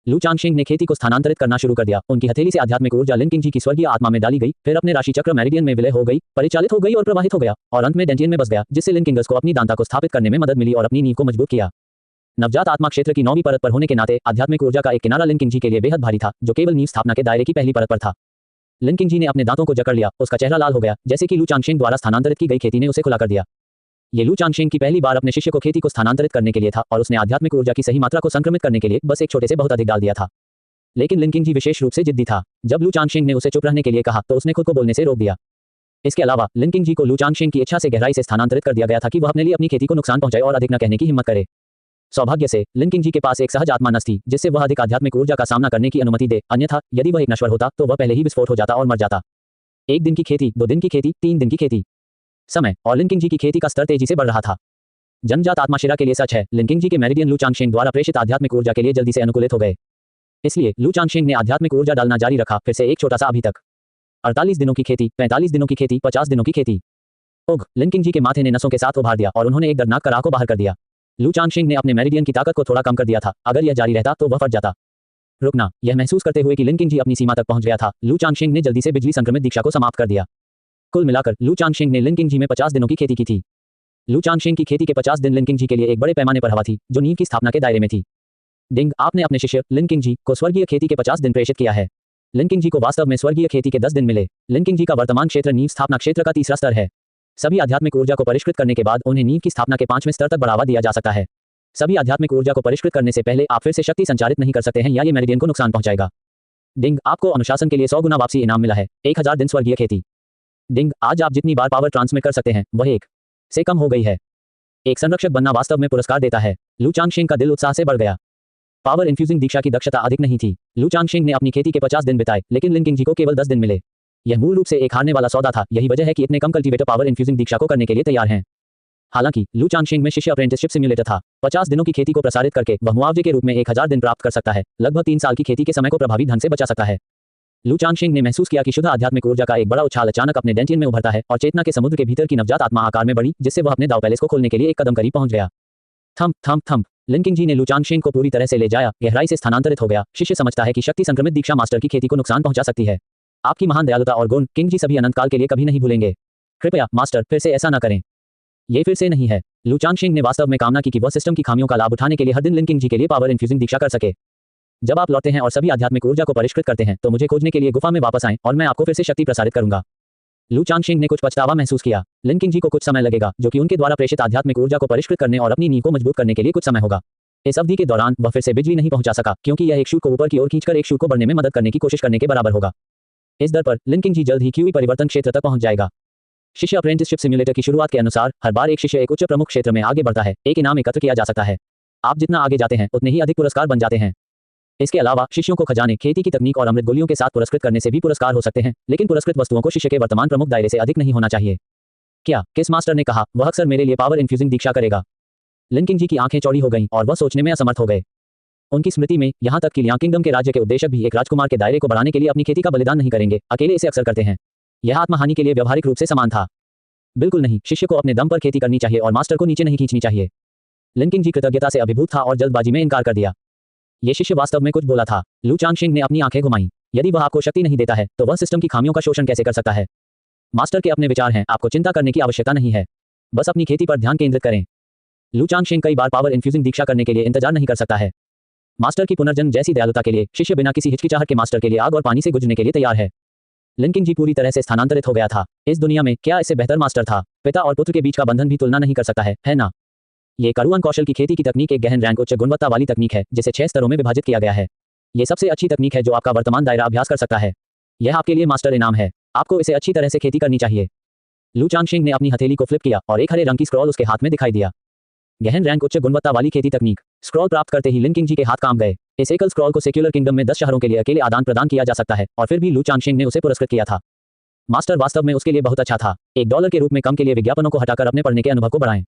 लू चांगशेंग ने खेती को स्थानांतरित करना शुरू कर दिया। उनकी हथेली से आध्यात्मिक ऊर्जा लिन किंगजी की स्वर्गीय आत्मा में डाली गई, फिर अपने राशि चक्र मेरिडियन में विलय हो गई, परिचालित हो गई और प्रवाहित हो गया और अंत में डेंटियन में बस गया, जिससे लिन किंगस को अपनी दांता को स्थापित करने में मदद मिली और अपनी नींव को मजबूत किया। नवजात आत्मा क्षेत्र की 9वीं परत पर होने के नाते आध्यात्मिक ऊर्जा का एक किनारा लिन किंगजी के लिए बेहद भारी था, जो केवल नींव स्थापना के दायरे की पहली परत पर था। लिन किंगजी ने अपने दांतों को जकड़ लिया। उसका चेहरा लाल हो गया, जैसे कि लू चांगशेंग द्वारा स्थानांतरित की गई खेती ने उसे खुला कर दिया। ये लू चांगशेंग की पहली बार अपने शिष्य को खेती को स्थानांतरित करने के लिए था और उसने आध्यात्मिक ऊर्जा की सही मात्रा को संक्रमित करने के लिए बस एक छोटे से बहुत अधिक डाल दिया था। लेकिन लिन किंगजी विशेष रूप से जिद्दी था। जब लू चांगशेंग ने उसे चुप रहने के लिए कहा तो उसने खुद को बोलने से रोक दिया। इसके अलावा लिन किंगजी को लू चांगशेंग की इच्छा से गहराई से स्थानांतरित कर दिया गया था कि वह अपने लिए अपनी खेती को नुकसान पहुंचाए और अधिक न कहने की हिम्मत करे। सौभाग्य से लिन किंगजी के पास एक सहज आत्मा नस थी, जिससे वह अधिक आध्यात्मिक ऊर्जा का सामना करने की अनुमति दे, अन्यथा यदि वह एक नश्वर होता तो वह पहले ही विस्फोट हो जाता और मर जाता। 1 दिन की खेती, 2 दिन की खेती, 3 दिन की खेती। समय और लिन किंगजी की खेती का स्तर तेजी से बढ़ रहा था। जन्मजात आत्मा शिरा के लिए सच है, लिन किंगजी के मेरिडियन लू चांगशेंग द्वारा प्रेषित आध्यात्मिक ऊर्जा के लिए जल्दी से अनुकूलित हो गए। इसलिए लू चांगशेंग ने आध्यात्मिक ऊर्जा डालना जारी रखा, फिर से एक छोटा सा अभी तक। 48 दिनों की खेती, 45 दिनों की खेती, 50 दिनों की खेती। ओह! लिन किंगजी के माथे ने नसों के साथ उभार दिया और उन्होंने एक दर्दनाक कराह को बाहर कर दिया। लू चांगशेंग ने अपने मेरिडियन की ताकत को थोड़ा कम कर दिया था। अगर यह जारी रहता तो वह फट जाता। रुकना। यह महसूस करते हुए कि लिन किंगजी अपनी सीमा तक पहुंच गया था, लू चांगशेंग ने जल्दी से बिजली संक्रमित दीक्षा को समाप्त कर दिया। कुल मिलाकर लू चांगशेंग ने लिन किंगजी में 50 दिनों की खेती की थी। लू चांगशेंग की खेती के 50 दिन लिन किंगजी के लिए एक बड़े पैमाने पर हवा थी, जो नींव की स्थापना के दायरे में थी। डिंग, आपने अपने शिष्य लिन किंगजी को स्वर्गीय खेती के 50 दिन प्रेषित किया है। लिन किंगजी को वास्तव में स्वर्गीय खेती के 10 दिन मिले। लिन किंगजी का वर्तमान क्षेत्र नींव स्थापना क्षेत्र का तीसरा स्तर है। सभी आध्यात्मिक ऊर्जा को परिष्कृत करने के बाद उन्हें नींव की स्थापना के 5वें स्तर तक बढ़ावा दिया जा सकता है। सभी आध्यात्मिक ऊर्जा को परिष्कृत करने से पहले आप फिर से शक्ति संचारित नहीं कर सकते हैं या ये मेरिडियन को नुकसान पहुंचाएगा। डिंग, आपको अनुशासन के लिए 100 गुना वापसी इनाम मिला है। 1000 दिन स्वर्गीय खेती। डिंग, आज आप जितनी बार पावर ट्रांसमिट कर सकते हैं वह 1 से कम हो गई है। एक संरक्षक बनना वास्तव में पुरस्कार देता है। लू चांगशेंग का दिल उत्साह से बढ़ गया। पावर इन्फ्यूजिंग दीक्षा की दक्षता अधिक नहीं थी। लू चांगशेंग ने अपनी खेती के 50 दिन बिताए, लेकिन लिन किंगजी को केवल 10 दिन मिले। यह मूल रूप से एक हारने वाला सौदा था। यही वजह है कि इतने कम कल्टीवेटर पावर इन्फ्यूजिंग दीक्षा को करने के लिए तैयार हैं। हालांकि लू चांगशेंग में शिष्य अप्रेंटिसशिप सिम्युलेटर था। 50 दिनों की खेती को प्रसारित करके वह मुआवजे के रूप में 1000 दिन प्राप्त कर सकता है। लगभग 3 साल की खेती के समय को प्रभावी ढंग से बचा सकता है। लू चांगशेंग ने महसूस किया कि शुद्ध आध्यात्मिक ऊर्जा का एक बड़ा उछाल अचानक अपने डेंटियन में उभरता है और चेतना के समुद्र के भीतर की नवजात आत्मा आकार में बढ़ी, जिससे वह अपने दाव पैलेस को खोलने के लिए एक कदम करीब पहुंच गया। थम थम थम। लिन किंगजी ने लू चांगशेंग को पूरी तरह से ले जाया, गहराई से स्थानांतरित हो गया। शिष्य समझता है कि शक्ति संक्रमित दीक्षा मास्टर की खेती को नुकसान पहुंचा सकती है। आपकी महान दयालुता और गुण किंगजी सभी अनंत काल के लिए कभी नहीं भूलेंगे। कृपया मास्टर, फिर से ऐसा न करें। ये फिर से नहीं है। लू चांगशेंग ने वास्तव में कामना की कि वह सिस्टम की खामियों का लाभ उठाने के लिए हर दिन लिन किंगजी के लिए पावर इन्फ्यूजिंग दीक्षा कर सके। जब आप लौटते हैं और सभी आध्यात्मिक ऊर्जा को परिष्कृत करते हैं तो मुझे खोजने के लिए गुफा में वापस आएं और मैं आपको फिर से शक्ति प्रसारित करूंगा। लू चांगशेंग ने कुछ पछतावा महसूस किया। लिन किंगजी को कुछ समय लगेगा, जो कि उनके द्वारा प्रेषित आध्यात्मिक ऊर्जा को परिष्कृत करने और अपनी नींव को मजबूत करने के लिए कुछ समय होगा। इस अवधि के दौरान वह फिर से बिजली नहीं पहुंचा सका, क्योंकि यह एक शूट को ऊपर की ओर खींचकर एक शूट को बढ़ने में मदद करने की कोशिश करने के बराबर होगा। इस दर पर लिन किंगजी जल्द ही क्यूई परिवर्तन क्षेत्र तक पहुंच जाएगा। शिष्य अप्रेंटिसशिप सिम्युलेटर की शुरुआत के अनुसार हर बार एक शिष्य एक उच्च प्रमुख क्षेत्र में आगे बढ़ता है, एक इनाम एकत्र किया जा सकता है। आप जितना आगे जाते हैं उतने ही अधिक पुरस्कार बन जाते हैं। इसके अलावा शिष्यों को खजाने, खेती की तकनीक और अमृत गोलियों के साथ पुरस्कृत करने से भी पुरस्कार हो सकते हैं, लेकिन पुरस्कृत वस्तुओं को शिष्य के वर्तमान प्रमुख दायरे से अधिक नहीं होना चाहिए। क्या किस मास्टर ने कहा वह अक्सर मेरे लिए पावर इन्फ्यूजिंग दीक्षा करेगा? लिन किंग जी की आंखें चौड़ी हो गईं और वह सोचने में असमर्थ हो गए। उनकी स्मृति में यहाँ तक कि लियांग किंगडम के राज्य के उपदेशक भी एक राजकुमार के दायरे को बढ़ाने के लिए अपनी खेती का बलिदान नहीं करेंगे, अकेले इसे अक्सर करते हैं। यह आत्महानि के लिए व्यवहारिक रूप से समान था। बिल्कुल नहीं, शिष्य को अपने दम पर खेती करनी चाहिए और मास्टर को नीचे नहीं खींचनी चाहिए। लिन किंग जी कृतज्ञता से अभिभूत था और जल्दबाजी में इनकार कर दिया। ये शिष्य वास्तव में कुछ बोला था। लू चांगशिंग ने अपनी आंखें घुमाई। यदि वह आपको शक्ति नहीं देता है तो वह सिस्टम की खामियों का शोषण कैसे कर सकता है? मास्टर के अपने विचार हैं, आपको चिंता करने की आवश्यकता नहीं है। बस अपनी खेती पर ध्यान केंद्रित करें। लू चांगशिंग कई बार पावर इन्फ्यूजिंग दीक्षा करने के लिए इंतजार नहीं कर सकता है। मास्टर की पुनर्जन्म जैसी दयालुता के लिए शिष्य बिना किसी हिचकिचाहट के मास्टर के लिए आग और पानी से गुजरने के लिए तैयार है। लिन किंग जी पूरी तरह से स्थानांतरित हो गया था। इस दुनिया में क्या इससे बेहतर मास्टर था? पिता और पुत्र के बीच का बंधन भी तुलना नहीं कर सकता है ना? ये करुआन कौशल की खेती की तकनीक एक गहन रैंक उच्च गुणवत्ता वाली तकनीक है जिसे 6 स्तरों में विभाजित किया गया है। ये सबसे अच्छी तकनीक है जो आपका वर्तमान दायरा अभ्यास कर सकता है। यह आपके लिए मास्टर इनाम है। आपको इसे अच्छी तरह से खेती करनी चाहिए। लू चांगशिंग ने अपनी हथेली को फ्लिप किया और एक हरे रंग की स्क्रॉल उसके हाथ में दिखाई दिया। गहन रैंक उच्च गुणवत्ता वाली खेती तकनीक। स्क्रॉल प्राप्त करते ही लिन किंग जी के हाथ काम गए। इस एकल स्क्रॉल को सेक्युलर किंगडम में 10 शहरों के लिए अकेले आदान प्रदान किया जा सकता है और फिर भी लू चांगशिंग ने उसे पुरस्कृत किया था। मास्टर वास्तव में उसके लिए बहुत अच्छा था। $1 के रूप में कम के लिए विज्ञापनों को हटाकर अपने पढ़ने के अनुभव को बढ़ाएं।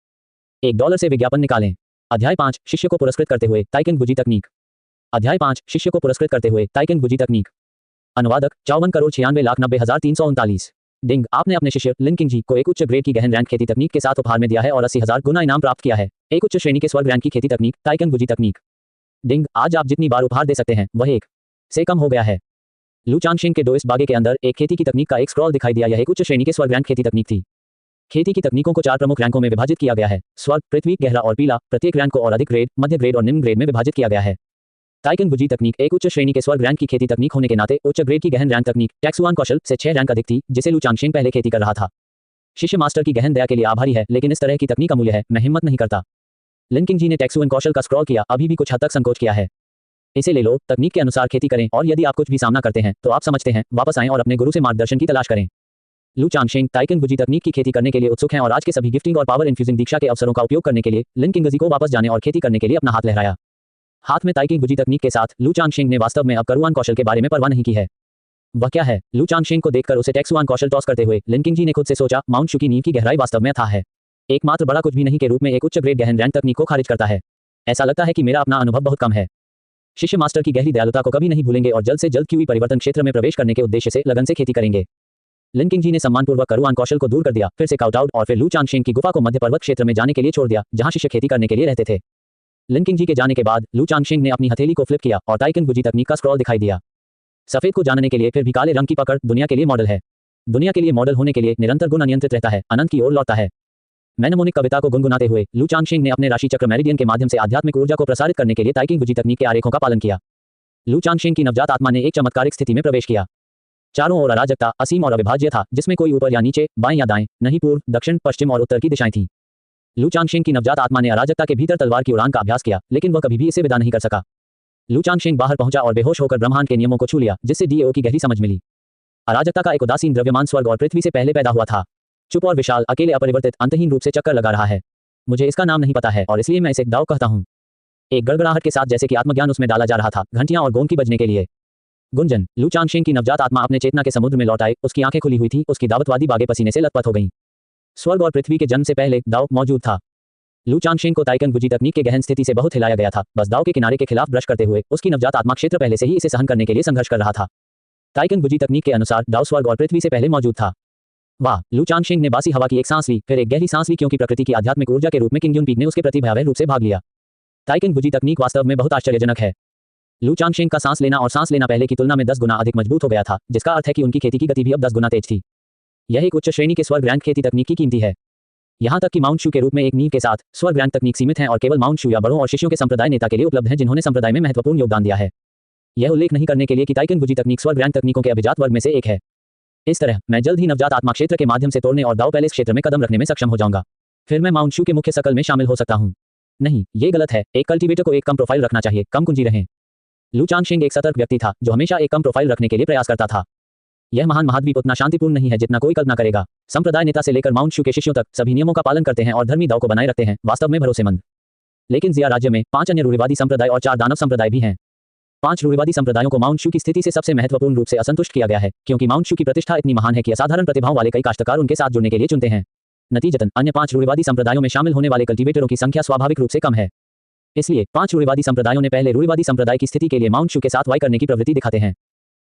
$1 से विज्ञापन निकालें। अध्याय 5 शिष्य को पुरस्कृत करते हुए ताइकेन गुजी तकनीक। अध्याय 5 शिष्य को पुरस्कृत करते हुए ताइकेन गुजी तकनीक। अनुवादक 54,96,90,39। डिंग, आपने अपने शिष्य लिन किंग जी को एक उच्च ग्रेड की गहन रैंक खेती तकनीक के साथ उपहार में दिया है और 80,000 गुना इनाम प्राप्त किया है। एक उच्च श्रेणी के स्वर्ग रैंक की खेती तकनीक ताइकेन गुजी तकनीक। डिंग, आज आप जितनी बार उपहार दे सकते हैं वह 1 से कम हो गया है। लू चांगशिंग के डोइस बागे के अंदर एक खेती की तकनीक का एक स्क्रॉल दिखाई दिया। यह एक उच्च श्रेणी के स्वर्ग रैंक खेती तकनीक थी। खेती की तकनीकों को 4 प्रमुख रैंकों में विभाजित किया गया है। स्वर्ग, पृथ्वी, गहरा और पीला। प्रत्येक रैंक को और अधिक ग्रेड, मध्य ग्रेड और निम्न ग्रेड में विभाजित किया गया है। ताइकेन गुजी तकनीक एक उच्च श्रेणी के स्वर्ग रैंक की खेती तकनीक होने के नाते उच्च ग्रेड की गहन रैंक तकनीक टैक्सुआन कौशल से 6 रैंक अधिक थी, जिसे लू चांगशिंग पहले खेती कर रहा था। शिष्य मास्टर की गहन दया के लिए आभारी है, लेकिन इस तरह की तकनीक अमूल्य है, मैं हिम्मत नहीं करता। लिन किंग जी ने टैक्सुआन कौशल का स्क्रॉल किया, अभी भी कुछ हद तक संकोच किया है। इसे ले लो, तकनीक के अनुसार खेती करें और यदि आप कुछ भी सामना करते हैं तो आप समझते हैं, वापस आएं और अपने गुरु से मार्गदर्शन की तलाश करें। लू चांगशिंग ताइकेन गुजी तकनीक की खेती करने के लिए उत्सुक हैं और आज के सभी गिफ्टिंग और पावर इन्फ्यूजिंग दीक्षा के अवसरों का उपयोग करने के लिए लिन किंग जी को वापस जाने और खेती करने के लिए अपना हाथ लहराया। हाथ में ताइकेन गुजी तकनीक के साथ लू चांगशिंग ने वास्तव में अब करुआन कौशल के बारे में परवाह नहीं की है। वह क्या है? लू चांगशिंग को देखकर उसे टैक्सुआन कौशल टॉस करते हुए लिन किंग जी ने खुद से सोचा, माउंट शू की नींव की गहराई वास्तव में अथाह है। एकमात्र बड़ा कुछ भी नहीं के रूप में एक उच्च ग्रेड गहन रैंक तकनीक को खारिज करता है। ऐसा लगता है कि मेरा अपना अनुभव बहुत कम है। शिष्य मास्टर की गहरी दयालुता को कभी नहीं भूलेंगे और जल्द से जल्द क्यूई परिवर्तन क्षेत्र में प्रवेश करने के उद्देश्य से लगन से खेती करेंगे। लिन किंग जी ने सम्मानपूर्वक करुआन कौशल को दूर कर दिया, फिर से काउट आउट और फिर लू चांगशिंग की गुफा को मध्य पर्वत क्षेत्र में जाने के लिए छोड़ दिया, जहां शिष्य खेती करने के लिए रहते थे। लिन किंग जी के जाने के बाद लू चांगशिंग ने अपनी हथेली को फ्लिप किया और ताइकेन गुजी तकनीक का स्क्रॉल दिखाई दिया। सफेद को जानने के लिए फिर भी काले रंग की पकड़ दुनिया के लिए मॉडल है। दुनिया के लिए मॉडल होने के लिए निरंतर गुण अनियंत्रित रहता है, अनंत की ओर लौटता है। मैनमोनिक कविता को गुनगुनाते हुए लू चांगशिंग ने अपने राशि चक्र मेरिडियन के माध्यम से आध्यात्मिक ऊर्जा को प्रसारित करने के लिए ताइकेन गुजी तकनीक के आरेखों का पालन किया। लू चांगशिंग की नवजात आत्मा ने एक चमत्कारिक स्थिति में प्रवेश किया। चारों ओर अराजकता, असीम और अविभाज्य था, जिसमें कोई ऊपर या नीचे, बाएं या दाएं, नहीं पूर्व, दक्षिण, पश्चिम और उत्तर की दिशाएं थीं। लू चांगशिंग की नवजात आत्मा ने अराजकता के भीतर तलवार की उड़ान का अभ्यास किया, लेकिन वह कभी भी इसे विदा नहीं कर सका। लू चांगशिंग बाहर पहुंचा और बेहोश होकर ब्रह्मांड के नियमों को छू लिया, जिससे डीएओ की गहरी समझ मिली। अराजकता का एक उदासीन द्रव्यमान स्वर्ग और पृथ्वी से पहले पैदा हुआ था। चुप और विशाल, अकेले, अपरिवर्तित, अंतहीन रूप से चक्कर लगा रहा है। मुझे इसका नाम नहीं पता है और इसलिए मैं इसे दाव कहता हूं। एक गड़गड़ाहट के साथ, जैसे कि आत्मज्ञान उसमें डाला जा रहा था, घंटियां और गोंग की बजने के लिए। गुंजन। लू चांगशिंग की नवजात आत्मा अपने चेतना के समुद्र में लौट आए, उसकी आंखें खुली हुई थी, उसकी दावतवादी बागें पसीने से लथपथ हो गईं। स्वर्ग और पृथ्वी के जन्म से पहले दाव मौजूद था। लू चांगशिंग को ताइकेन गुजी तकनीक के गहन स्थिति से बहुत हिलाया गया था। बस दाव के किनारे के खिलाफ ब्रश करते हुए उसकी नवजात आत्मा क्षेत्र पहले से ही इसे सहन करने के लिए संघर्ष कर रहा था। ताइकेन गुजी तकनीक के अनुसार दाव स्वर्ग और पृथ्वी से पहले मौजूद था। वाह! लू चांगशिंग ने बासी हवा की एक सांस ली, फिर एक गहरी सांस ली, क्योंकि प्रकृति की आध्यात्मिक ऊर्जा के रूप में किंग यून पीक ने उसके प्रति भयावह रूप से भाग लिया। ताइकेन गुजी तकनीक वास्तव में बहुत आश्चर्यजनक है। लू चांगशिंग का सांस लेना पहले की तुलना में 10 गुना अधिक मजबूत हो गया था, जिसका अर्थ है कि उनकी खेती की गति भी अब 10 गुना तेज थी। यह एक उच्च श्रेणी के स्वर्ग रैंक खेती तकनीक की कीमती है। यहाँ तक कि माउंट शू के रूप में एक नींव के साथ स्वर्ग रैंक तकनीक सीमित है और केवल माउंट शू या बड़ों और शिष्यों के संप्रदाय नेता के लिए उपलब्ध है, जिन्होंने संप्रदाय में महत्वपूर्ण योगदान दिया है। यह उल्लेख नहीं करने के लिए कि ताइकेन गुजी तकनीक स्वर्ग रैंक तकनीकों के अभिजात वर्ग में से एक है। इस तरह मैं जल्द ही नवजात आत्मा क्षेत्र के माध्यम से तोड़ने और दाव पैलेस क्षेत्र में कदम रखने में सक्षम हो जाऊंगा। फिर मैं माउंट शू के मुख्य सर्कल में शामिल हो सकता हूँ। नहीं, ये गलत है। एक कल्टीवेटर को एक कम प्रोफाइल रखना चाहिए, कम कुंजी रहें। लू चांगशिंग एक सतर्क व्यक्ति था जो हमेशा एक कम प्रोफाइल रखने के लिए प्रयास करता था। यह महान महाद्वीप उतना शांतिपूर्ण नहीं है जितना कोई कल्पना करेगा। संप्रदाय नेता से लेकर माउंट शू के शिष्यों तक सभी नियमों का पालन करते हैं और धर्मी दाव को बनाए रखते हैं, वास्तव में भरोसेमंद। लेकिन जिया राज्य में 5 अन्य रूढ़िवादी संप्रदाय और 4 दानव संप्रदाय भी हैं। 5 रूढ़िवादी संप्रदायों को माउंट शू की स्थिति से सबसे महत्वपूर्ण रूप से असंतुष्ट किया गया है, क्योंकि माउंट शू की प्रतिष्ठा इतनी महान है कि असाधारण प्रतिभाओं वाले कई काश्तकार उनके साथ जुड़ने के लिए चुनते हैं। नतीजतन अन्य 5 रूढ़िवादी संप्रदायों में शामिल होने वाले कल्टीवेटरों की संख्या स्वाभाविक रूप से कम है। इसलिए 5 रूढ़िवादी संप्रदायों ने पहले रूढ़िवादी संप्रदाय की स्थिति के लिए माउंट शू के साथ वाई करने की प्रवृत्ति दिखाते हैं।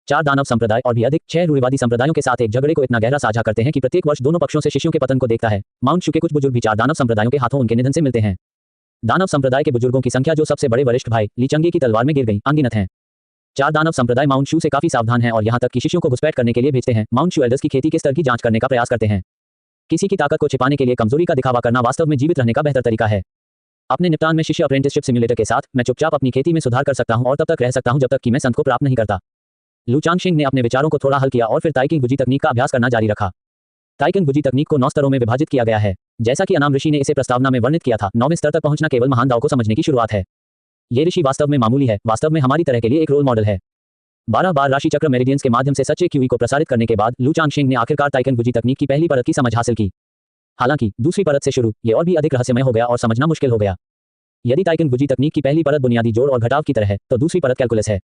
4 दानव संप्रदाय और भी अधिक 6 रूढ़िवादी संप्रदायों के साथ एक झगड़े को इतना गहरा साझा करते हैं कि प्रत्येक वर्ष दोनों पक्षों से शिष्यों के पतन को देखता है। माउंट शू के कुछ बुजुर्ग भी 4 दानव संप्रदायों के हाथों उनके निधन से मिलते हैं। दानव संप्रदाय के बुजुर्गों की संख्या जो सबसे बड़े वरिष्ठ भाई लीचंगी की तलवार में गिर गई अनगिनत हैं। 4 दानव संप्रदाय माउंट शू से काफी सावधान हैं और यहाँ तक कि शिष्यों को घुसपैठ करने के लिए भेजते हैं। माउंट शू एल्डर्स की खेती के स्तर की जांच करने का प्रयास करते हैं। किसी की ताकत को छिपाने के लिए कमजोरी का दिखावा करना वास्तव में जीवित रहने का बेहतर तरीका है। अपने निपटान में शिष्य अप्रेंटिसशिप सिम्युलेटर के साथ मैं चुपचाप अपनी खेती में सुधार कर सकता हूं और तब तक रह सकता हूं जब तक कि मैं संत को प्राप्त नहीं करता। लू चांगशिंग ने अपने विचारों को थोड़ा हल किया और फिर ताइकिंग गुजी तकनीक का अभ्यास करना जारी रखा। ताइकिंग गुजी तकनीक को 9 स्तरों में विभाजित किया गया है, जैसा कि अनाम ऋषि ने इसे प्रस्तावना में वर्णित किया था। 9वें स्तर तक पहुंचना केवल महान दाव को समझने की शुरुआत है। ये ऋषि वास्तव में मामूली है, वास्तव में हमारी तरह के लिए एक रोल मॉडल है। 12 बार राशि चक्र मेरिडियंस के माध्यम से सच्चे क्यूई को प्रसारित करने के बाद लू चांगशिंग ने आखिरकार ताइकिंग गुजी तकनीक की पहली परत की समझ हासिल की। हालांकि दूसरी परत से शुरू ये और भी अधिक रहस्यमय हो गया और समझना मुश्किल हो गया। यदि ताइकिंग गुजी तकनीक की पहली परत बुनियादी जोड़ और घटाव की तरह है, तो दूसरी परत कैलकुलस है।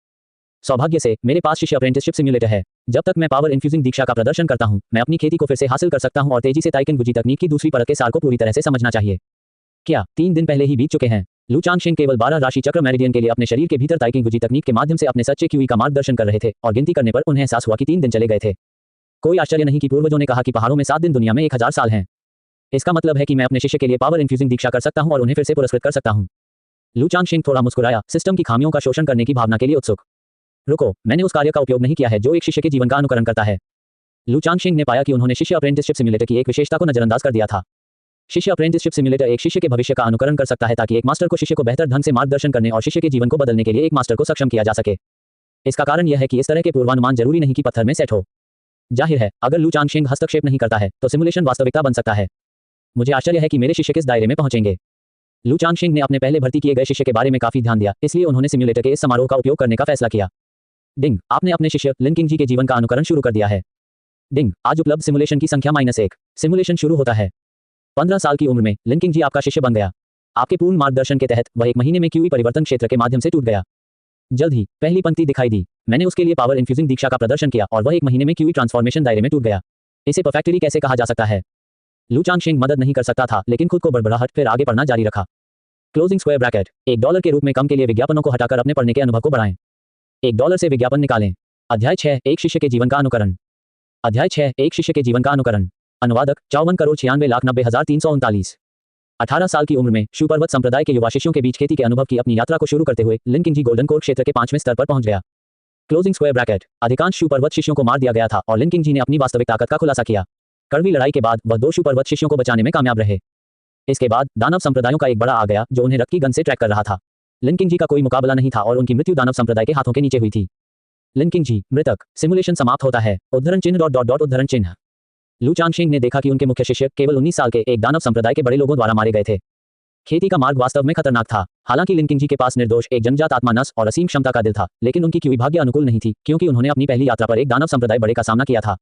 सौभाग्य से मेरे पास शिष्य अप्रेंटिसशिप सिम्युलेटर है। जब तक मैं पावर इन्फ्यूजिंग दीक्षा का प्रदर्शन करता हूं, मैं अपनी खेती को फिर से हासिल कर सकता हूं और तेजी से ताइकिंग गुजी तकनीक की दूसरी परत के सार को पूरी तरह से समझना चाहिए। क्या 3 दिन पहले ही बीत चुके हैं? लू चांगशिंग केवल 12 राशि चक्र मेरिडियन के लिए अपने शरीर के भीतर ताइकिंग गुजी तकनीक के माध्यम से अपने सच्चे क्यूई का मार्गदर्शन कर रहे थे और गिनती करने पर उन्हें एहसास हुआ कि 3 दिन चले गए थे। कोई आश्चर्य नहीं कि पूर्वजों ने कहा कि पहाड़ों में 7 दिन दुनिया में 1000 साल हैं। इसका मतलब है कि मैं अपने शिष्य के लिए पावर इन्फ्यूजिंग दीक्षा कर सकता हूं और उन्हें फिर से पुरस्कृत कर सकता हूं। लू चांगशिंग थोड़ा मुस्कुराया, सिस्टम की खामियों का शोषण करने की भावना के लिए उत्सुक। रुको, मैंने उस कार्य का उपयोग नहीं किया है जो एक शिष्य के जीवन का अनुकरण करता है। लू चांगशिंग ने पाया कि उन्होंने शिष्य अप्रेंटिसशिप सिम्युलेटर की एक विशेषता को नजरअंदाज कर दिया था। शिष्य अप्रेंटिसशिप सिम्युलेटर एक शिष्य के भविष्य का अनुकरण कर सकता है ताकि एक मास्टर को शिष्य को बेहतर ढंग से मार्गदर्शन करने और शिष्य के जीवन को बदलने के लिए एक मास्टर को सक्षम किया जा सके। इसका कारण यह है कि इस तरह के पूर्वानुमान जरूरी नहीं कि पत्थर में सेट हो। जाहिर है, अगर लू चांगशिंग हस्तक्षेप नहीं करता है तो सिमुलेशन वास्तविकता बन सकता है। मुझे आश्चर्य है कि मेरे शिष्य किस दायरे में पहुंचेंगे। लू चांगशिंग ने अपने पहले भर्ती किए गए शिष्य के बारे में काफी ध्यान दिया, इसलिए उन्होंने सिम्युलेटर के इस समारोह का उपयोग करने का फैसला किया। डिंग, आपने अपने शिष्य लिनकिंग जी के जीवन का अनुकरण शुरू कर दिया है। डिंग, आज उपलब्ध सिमुलेशन की संख्या -1। सिमुलेशन शुरू होता है। 15 साल की उम्र में लिनकिंग जी आपका शिष्य बन गया। आपके पूर्ण मार्गदर्शन के तहत वह 1 महीने में क्यूई परिवर्तन क्षेत्र के माध्यम से टूट गया। जल्द ही पहली पंक्ति दिखाई दी। मैंने उसके लिए पावर इन्फ्यूजिंग दीक्षा का प्रदर्शन किया और वह 1 महीने में क्यूई ट्रांसफॉर्मेशन दायरे में टूट गया। इसे परफेक्टली कैसे कहा जा सकता है? लू चांगशिंग मदद नहीं कर सकता था, लेकिन खुद को बड़बड़ाहट फिर आगे पढ़ना जारी रखा। क्लोजिंग स्क्वायर ब्रैकेट, $1 के रूप में कम के लिए विज्ञापनों को हटाकर अपने पढ़ने के अनुभव को बढ़ाएं। $1 से विज्ञापन निकालें। अध्याय 6, एक शिष्य के जीवन का अनुकरण। अध्याय 6, एक शिष्य के जीवन का अनुकरण। अनुवादक 54,96,9339। 18 साल की उम्र में शू पर्वत संप्रदाय के युवा शिष्यों के बीच खेती के अनुभव की अपनी यात्रा को शुरू करते हुए लिनकिंग जी गोल्डन कोर क्षेत्र के 5वें स्तर पर पहुंच गया। क्लोजिंग स्क्वायर ब्रैकेट, अधिकांश शू पर्वत शिष्यों को मार दिया गया था और लिनकिंग जी ने अपनी वास्तविक ताकत का खुलासा किया। कड़वी लड़ाई के बाद वह 2 शू पर्वत शिष्यों को बचाने में कामयाब रहे। इसके बाद दानव संप्रदायों का एक बड़ा आ गया जो उन्हें रक्त की गन से ट्रैक कर रहा था। लिनकिंग जी का कोई मुकाबला नहीं था और उनकी मृत्यु दानव संप्रदाय के हाथों के नीचे हुई थी। लिनकिंग जी मृतक। सिमुलेशन समाप्त होता है। उद्धरण चिन्ह ... उद्धरण चिन्ह। लू चांगशिंग ने देखा कि उनके मुख्य शिष्य केवल 19 साल के एक दानव संप्रदाय के बड़े लोगों द्वारा मारे गए थे। खेती का मार्ग वास्तव में खतरनाक था। हालांकि लिनकिंग जी के पास निर्दोष एक जन्मजात आत्मा नस और असीम क्षमता का दिल था, लेकिन उनकी क्यूई भाग्य अनुकूल नहीं थी क्योंकि उन्होंने अपनी पहली यात्रा पर एक दानव संप्रदाय बड़े का सामना किया था।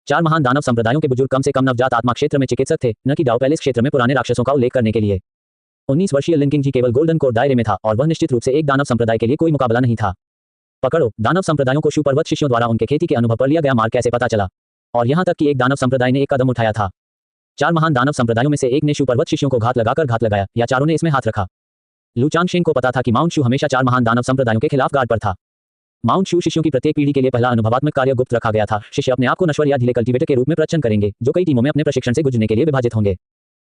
4 महान दानव संप्रदायों के बुजुर्ग कम से कम नवजात आत्मा क्षेत्र में चिकित्सक थे, न कि डाउ पैलेस क्षेत्र में पुराने राक्षसों का उल्लेख करने के लिए। 19 वर्षीय लिनकिंग जी केवल गोल्डन कोर दायरे में था और वह निश्चित रूप से एक दानव संप्रदाय के लिए कोई मुकाबला नहीं था। पकड़ो, दानव संप्रदायों को शू पर्वत शिष्यों द्वारा उनके खेती के अनुभव पर लिया गया मार्ग कैसे पता चला? और यहाँ तक कि एक दानव संप्रदाय ने एक कदम उठाया था। 4 महान दानव संप्रदायों में से एक ने शू पर्वत शिष्यों को घात लगाया या चारों ने इसमें हाथ रखा। लू चांगशिंग को पता था कि माउंट शू हमेशा 4 महान दानव संप्रदायों के खिलाफ गार्ड पर था। माउंट शू शिष्यों की प्रत्येक पीढ़ी के लिए पहला अनुभवात्मक कार्य गुप्त रखा गया था। शिष्य अपने आप को नश्वर या ढीले कल्टीवेटर के रूप में प्रचन्न करेंगे, जो कई टीमों में अपने प्रशिक्षण से गुजरने के लिए विभाजित होंगे।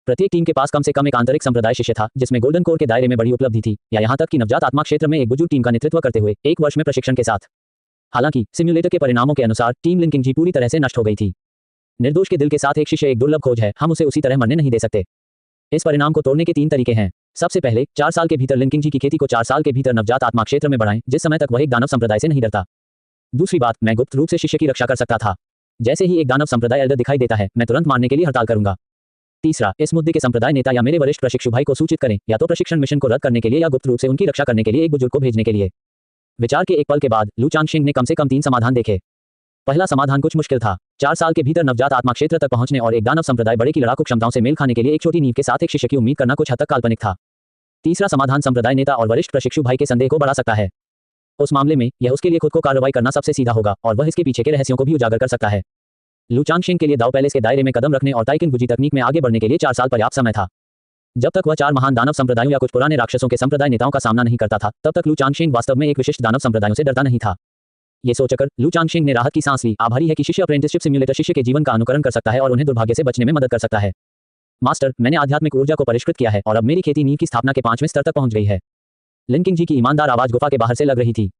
प्रत्येक टीम के पास कम से कम एक आंतरिक संप्रदाय शिष्य था जिसमें गोल्डन कोर के दायरे में बड़ी उपलब्धि थी, या यहाँ तक कि नवजात आत्मा क्षेत्र में एक बुजुर्ग टीम का नेतृत्व करते हुए 1 वर्ष में प्रशिक्षण के साथ। हालांकि सिम्युलेटर के परिणामों के अनुसार टीम लिनकिंग जी पूरी तरह से नष्ट हो गई थी। निर्दोष के दिल के साथ एक शिष्य एक दुर्लभ खोज है, हम उसे उसी तरह मरने नहीं दे सकते। इस परिणाम को तोड़ने के 3 तरीके हैं। सबसे पहले, 4 साल के भीतर लिनकिंग जी की खेती को 4 साल के भीतर नवजात आत्मा क्षेत्र में बढ़ाएं, जिस समय तक वह एक दानव संप्रदाय से नहीं डरता। दूसरी बात, मैं गुप्त रूप से शिष्य की रक्षा कर सकता था। जैसे ही एक दानव संप्रदाय एल्डर दिखाई देता है, मैं तुरंत मारने के लिए हड़ताल करूंगा। तीसरा, इस मुद्दे के संप्रदाय नेता या मेरे वरिष्ठ प्रशिक्षु भाई को सूचित करें, या तो प्रशिक्षण मिशन को रद्द करने के लिए या गुप्त रूप से उनकी रक्षा करने के लिए एक बुजुर्ग को भेजने के लिए। विचार के एक पल के बाद लू चांगशिंग ने कम से कम 3 समाधान देखे। पहला समाधान कुछ मुश्किल था। 4 साल के भीतर नवजात आत्मा क्षेत्र तक पहुंचने और एक दानव संप्रदाय बड़े की लड़ाकू क्षमताओं से मेल खाने के लिए एक छोटी नींव के साथ एक शिष्य की उम्मीद करना कुछ हद तक काल्पनिक था। तीसरा समाधान संप्रदाय नेता और वरिष्ठ प्रशिक्षु भाई के संदेह को बढ़ा सकता है। उस मामले में यह उसके लिए खुद को कार्रवाई करना सबसे सीधा होगा और वह इसके पीछे के रहस्यों को भी उजागर कर सकता है। लू चांगशिंग के लिए दाव पैलेस के दायरे में कदम रखने और ताइकिन बुजी तकनीक में आगे बढ़ने के लिए 4 साल पर्याप्त समय था। जब तक वह 4 महान दानव संप्रदायों या कुछ पुराने राक्षसों के संप्रदाय नेताओं का सामना नहीं करता था, तब तक लू चांगशिंग वास्तव में एक विशिष्ट दानव संप्रदायों से डरता नहीं था। ये सोचकर लू चांगशिंग ने राहत की सांस ली। आभारी है कि शिष्य अप्रेंटिसशिप सिम्युलेटर शिष्य के जीवन का अनुकरण कर सकता है और उन्हें दुर्भाग्य से बचने में मदद कर सकता है। मास्टर, मैंने आध्यात्मिक ऊर्जा को परिष्कृत किया है और अब मेरी खेती नींव की स्थापना के 5वें स्तर तक पहुंच गई है। लिनकिंग जी की ईमानदार आवाज गुफा के बाहर से लग रही थी।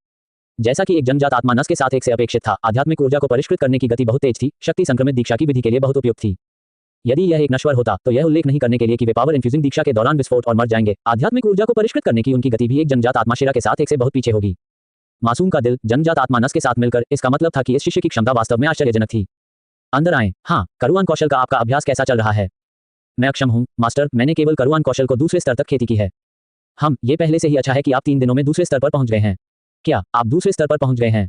जैसा कि एक जन्मजात आत्मा नस के साथ एक से अपेक्षित था, आध्यात्मिक ऊर्जा को परिष्कृत करने की गति बहुत तेज थी। शक्ति संक्रमित दीक्षा की विधि के लिए बहुत उपयुक्त थी। यदि यह एक नश्वर होता तो यह उल्लेख नहीं करने के लिए कि वे पावर इन्फ्यूजिंग दीक्षा के दौरान विस्फोट और मर जाएंगे। आध्यात्मिक ऊर्जा को परिष्कृत करने की उनकी गति भी एक जन्मजात आत्मा शिरा के साथ एक से बहुत पीछे होगी। मासूम का दिल जन्मजात आत्मा नस के साथ मिलकर, इसका मतलब था कि इस शिष्य की क्षमता वास्तव में आश्चर्यजनक थी। अंदर आएं। हाँ, करुआन कौशल का आपका अभ्यास कैसा चल रहा है? मैं अक्षम हूँ मास्टर, मैंने केवल करुआन कौशल को दूसरे स्तर तक खेती की है। ये पहले से ही अच्छा है कि आप 3 दिनों में दूसरे स्तर पर पहुंच गए हैं। क्या आप दूसरे स्तर पर पहुंच गए हैं?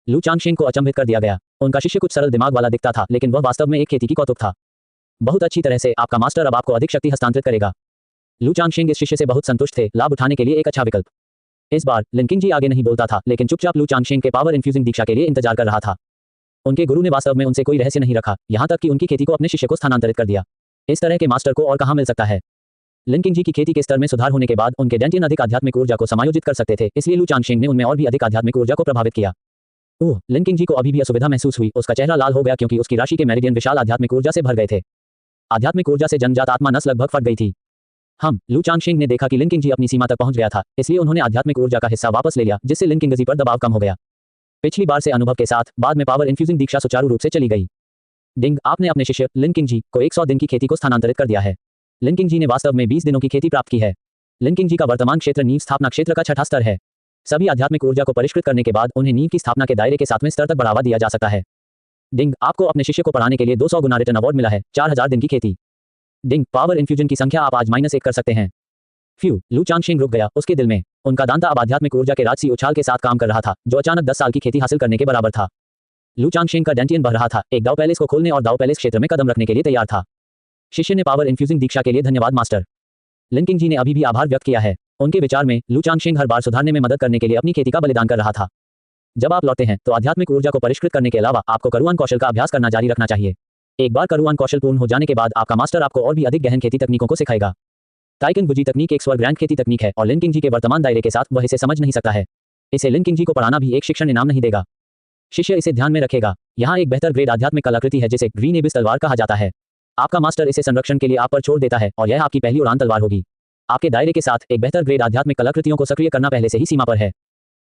लू चांगशिंग को अचंभित कर दिया गया। उनका शिष्य कुछ सरल दिमाग वाला दिखता था, लेकिन वह वास्तव में एक खेती की कौतुक था। बहुत अच्छी तरह से, आपका मास्टर अब आपको अधिक शक्ति हस्तांतरित करेगा। लू चांगशिंग इस शिष्य से बहुत संतुष्ट थे, लाभ उठाने के लिए एक अच्छा विकल्प। इस बार लिनकिंग जी आगे नहीं बोलता था, लेकिन चुपचाप लू चांगशिंग के पावर इन्फ्यूजिंग दीक्षा के लिए इंतजार कर रहा था। उनके गुरु ने वास्तव में उनसे कोई रहस्य नहीं रखा, यहाँ तक कि उनकी खेती को अपने शिष्य को स्थानांतरित कर दिया। इस तरह के मास्टर को और कहाँ मिल सकता है? लिनकिंग जी की खेती के स्तर में सुधार होने के बाद उनके डेंटियन अधिक आध्यात्मिक ऊर्जा को समायोजित कर सकते थे, इसलिए लू चांगशिंग ने उनमें और भी अधिक आध्यात्मिक ऊर्जा को प्रभावित किया। ओह, लिनकिंग जी को अभी भी असुविधा महसूस हुई। उसका चेहरा लाल हो गया क्योंकि उसकी राशि के मेरिडियन विशाल आध्यात्मिक ऊर्जा से भर गए थे। आध्यात्मिक ऊर्जा से जन्मजात आत्मा नस लगभग फट गई थी। लू चांगशिंग ने देखा कि लिनकिंग जी अपनी सीमा तक पहुंच गया था, इसलिए उन्होंने आध्यात्मिक ऊर्जा का हिस्सा वापस ले लिया, जिससे लिनकिंग जी पर दबाव कम हो गया। पिछली बार से अनुभव के साथ बाद में पावर इन्फ्यूजिंग दीक्षा सुचारू रूप से चली गई। डिंग, आपने अपने शिष्य लिनकिंग जी को 100 दिन की खेती को स्थानांतरित कर दिया है। लिनकिंग जी ने वास्तव में 20 दिनों की खेती प्राप्त की है। लिनकिंग जी का वर्तमान क्षेत्र नींव स्थापना क्षेत्र का 6ठा स्तर है। सभी आध्यात्मिक ऊर्जा को परिष्कृत करने के बाद उन्हें नींव की स्थापना के दायरे के 7वें स्तर तक बढ़ावा दिया जा सकता है। डिंग, आपको अपने शिष्य को पढ़ाने के लिए 200 गुना रिटर्न अवार्ड मिला है। 4000 दिन की खेती। डिंग, पावर इन्फ्यूजन की संख्या आप आज -1 कर सकते हैं। फ्यू, लू चांगशिंग रुक गया। उसके दिल में उनका दांता अब आध्यात्मिक ऊर्जा के राजसी उछाल के साथ काम कर रहा था, जो अचानक 10 साल की खेती हासिल करने के बराबर था। लू चांगशिंग का डेंटियन बह रहा था, एक दाव पैलेस को खोलने और दाव पैलेस क्षेत्र में कदम रखने के लिए तैयार था। शिष्य ने पावर इन्फ्यूजिंग दीक्षा के लिए धन्यवाद मास्टर। लिनकिंग जी ने अभी भी आभार व्यक्त किया है। उनके विचार में लू चांगशिंग हर बार सुधारने में मदद करने के लिए अपनी खेती का बलिदान कर रहा था। जब आप लौटते हैं तो आध्यात्मिक ऊर्जा को परिष्कृत करने के अलावा आपको करुआन कौशल का अभ्यास करना जारी रखना चाहिए। एक बार करुआन कौशल पूर्ण हो जाने के बाद आपका मास्टर आपको और भी अधिक गहन खेती तकनीकों को सिखाएगा। ताइकिन बुजी तकनीक एक स्वर्ग रैंक खेती तकनीक है और लिनकिंग जी के वर्तमान दायरे के साथ वह इसे समझ नहीं सकता है। इसे लिनकिंग जी को पढ़ाना भी एक शिक्षण इनाम नहीं देगा। शिष्य इसे ध्यान में रखेगा। यहाँ एक बेहतर ग्रेड आध्यात्मिक कलाकृति है जिसे ग्रीन एबिस तलवार कहा जाता है। आपका मास्टर इसे संरक्षण के लिए आप पर छोड़ देता है और यह आपकी पहली उड़ान तलवार होगी। आपके दायरे के साथ एक बेहतर ग्रेड आध्यात्मिक कलाकृतियों को सक्रिय करना पहले से ही सीमा पर है।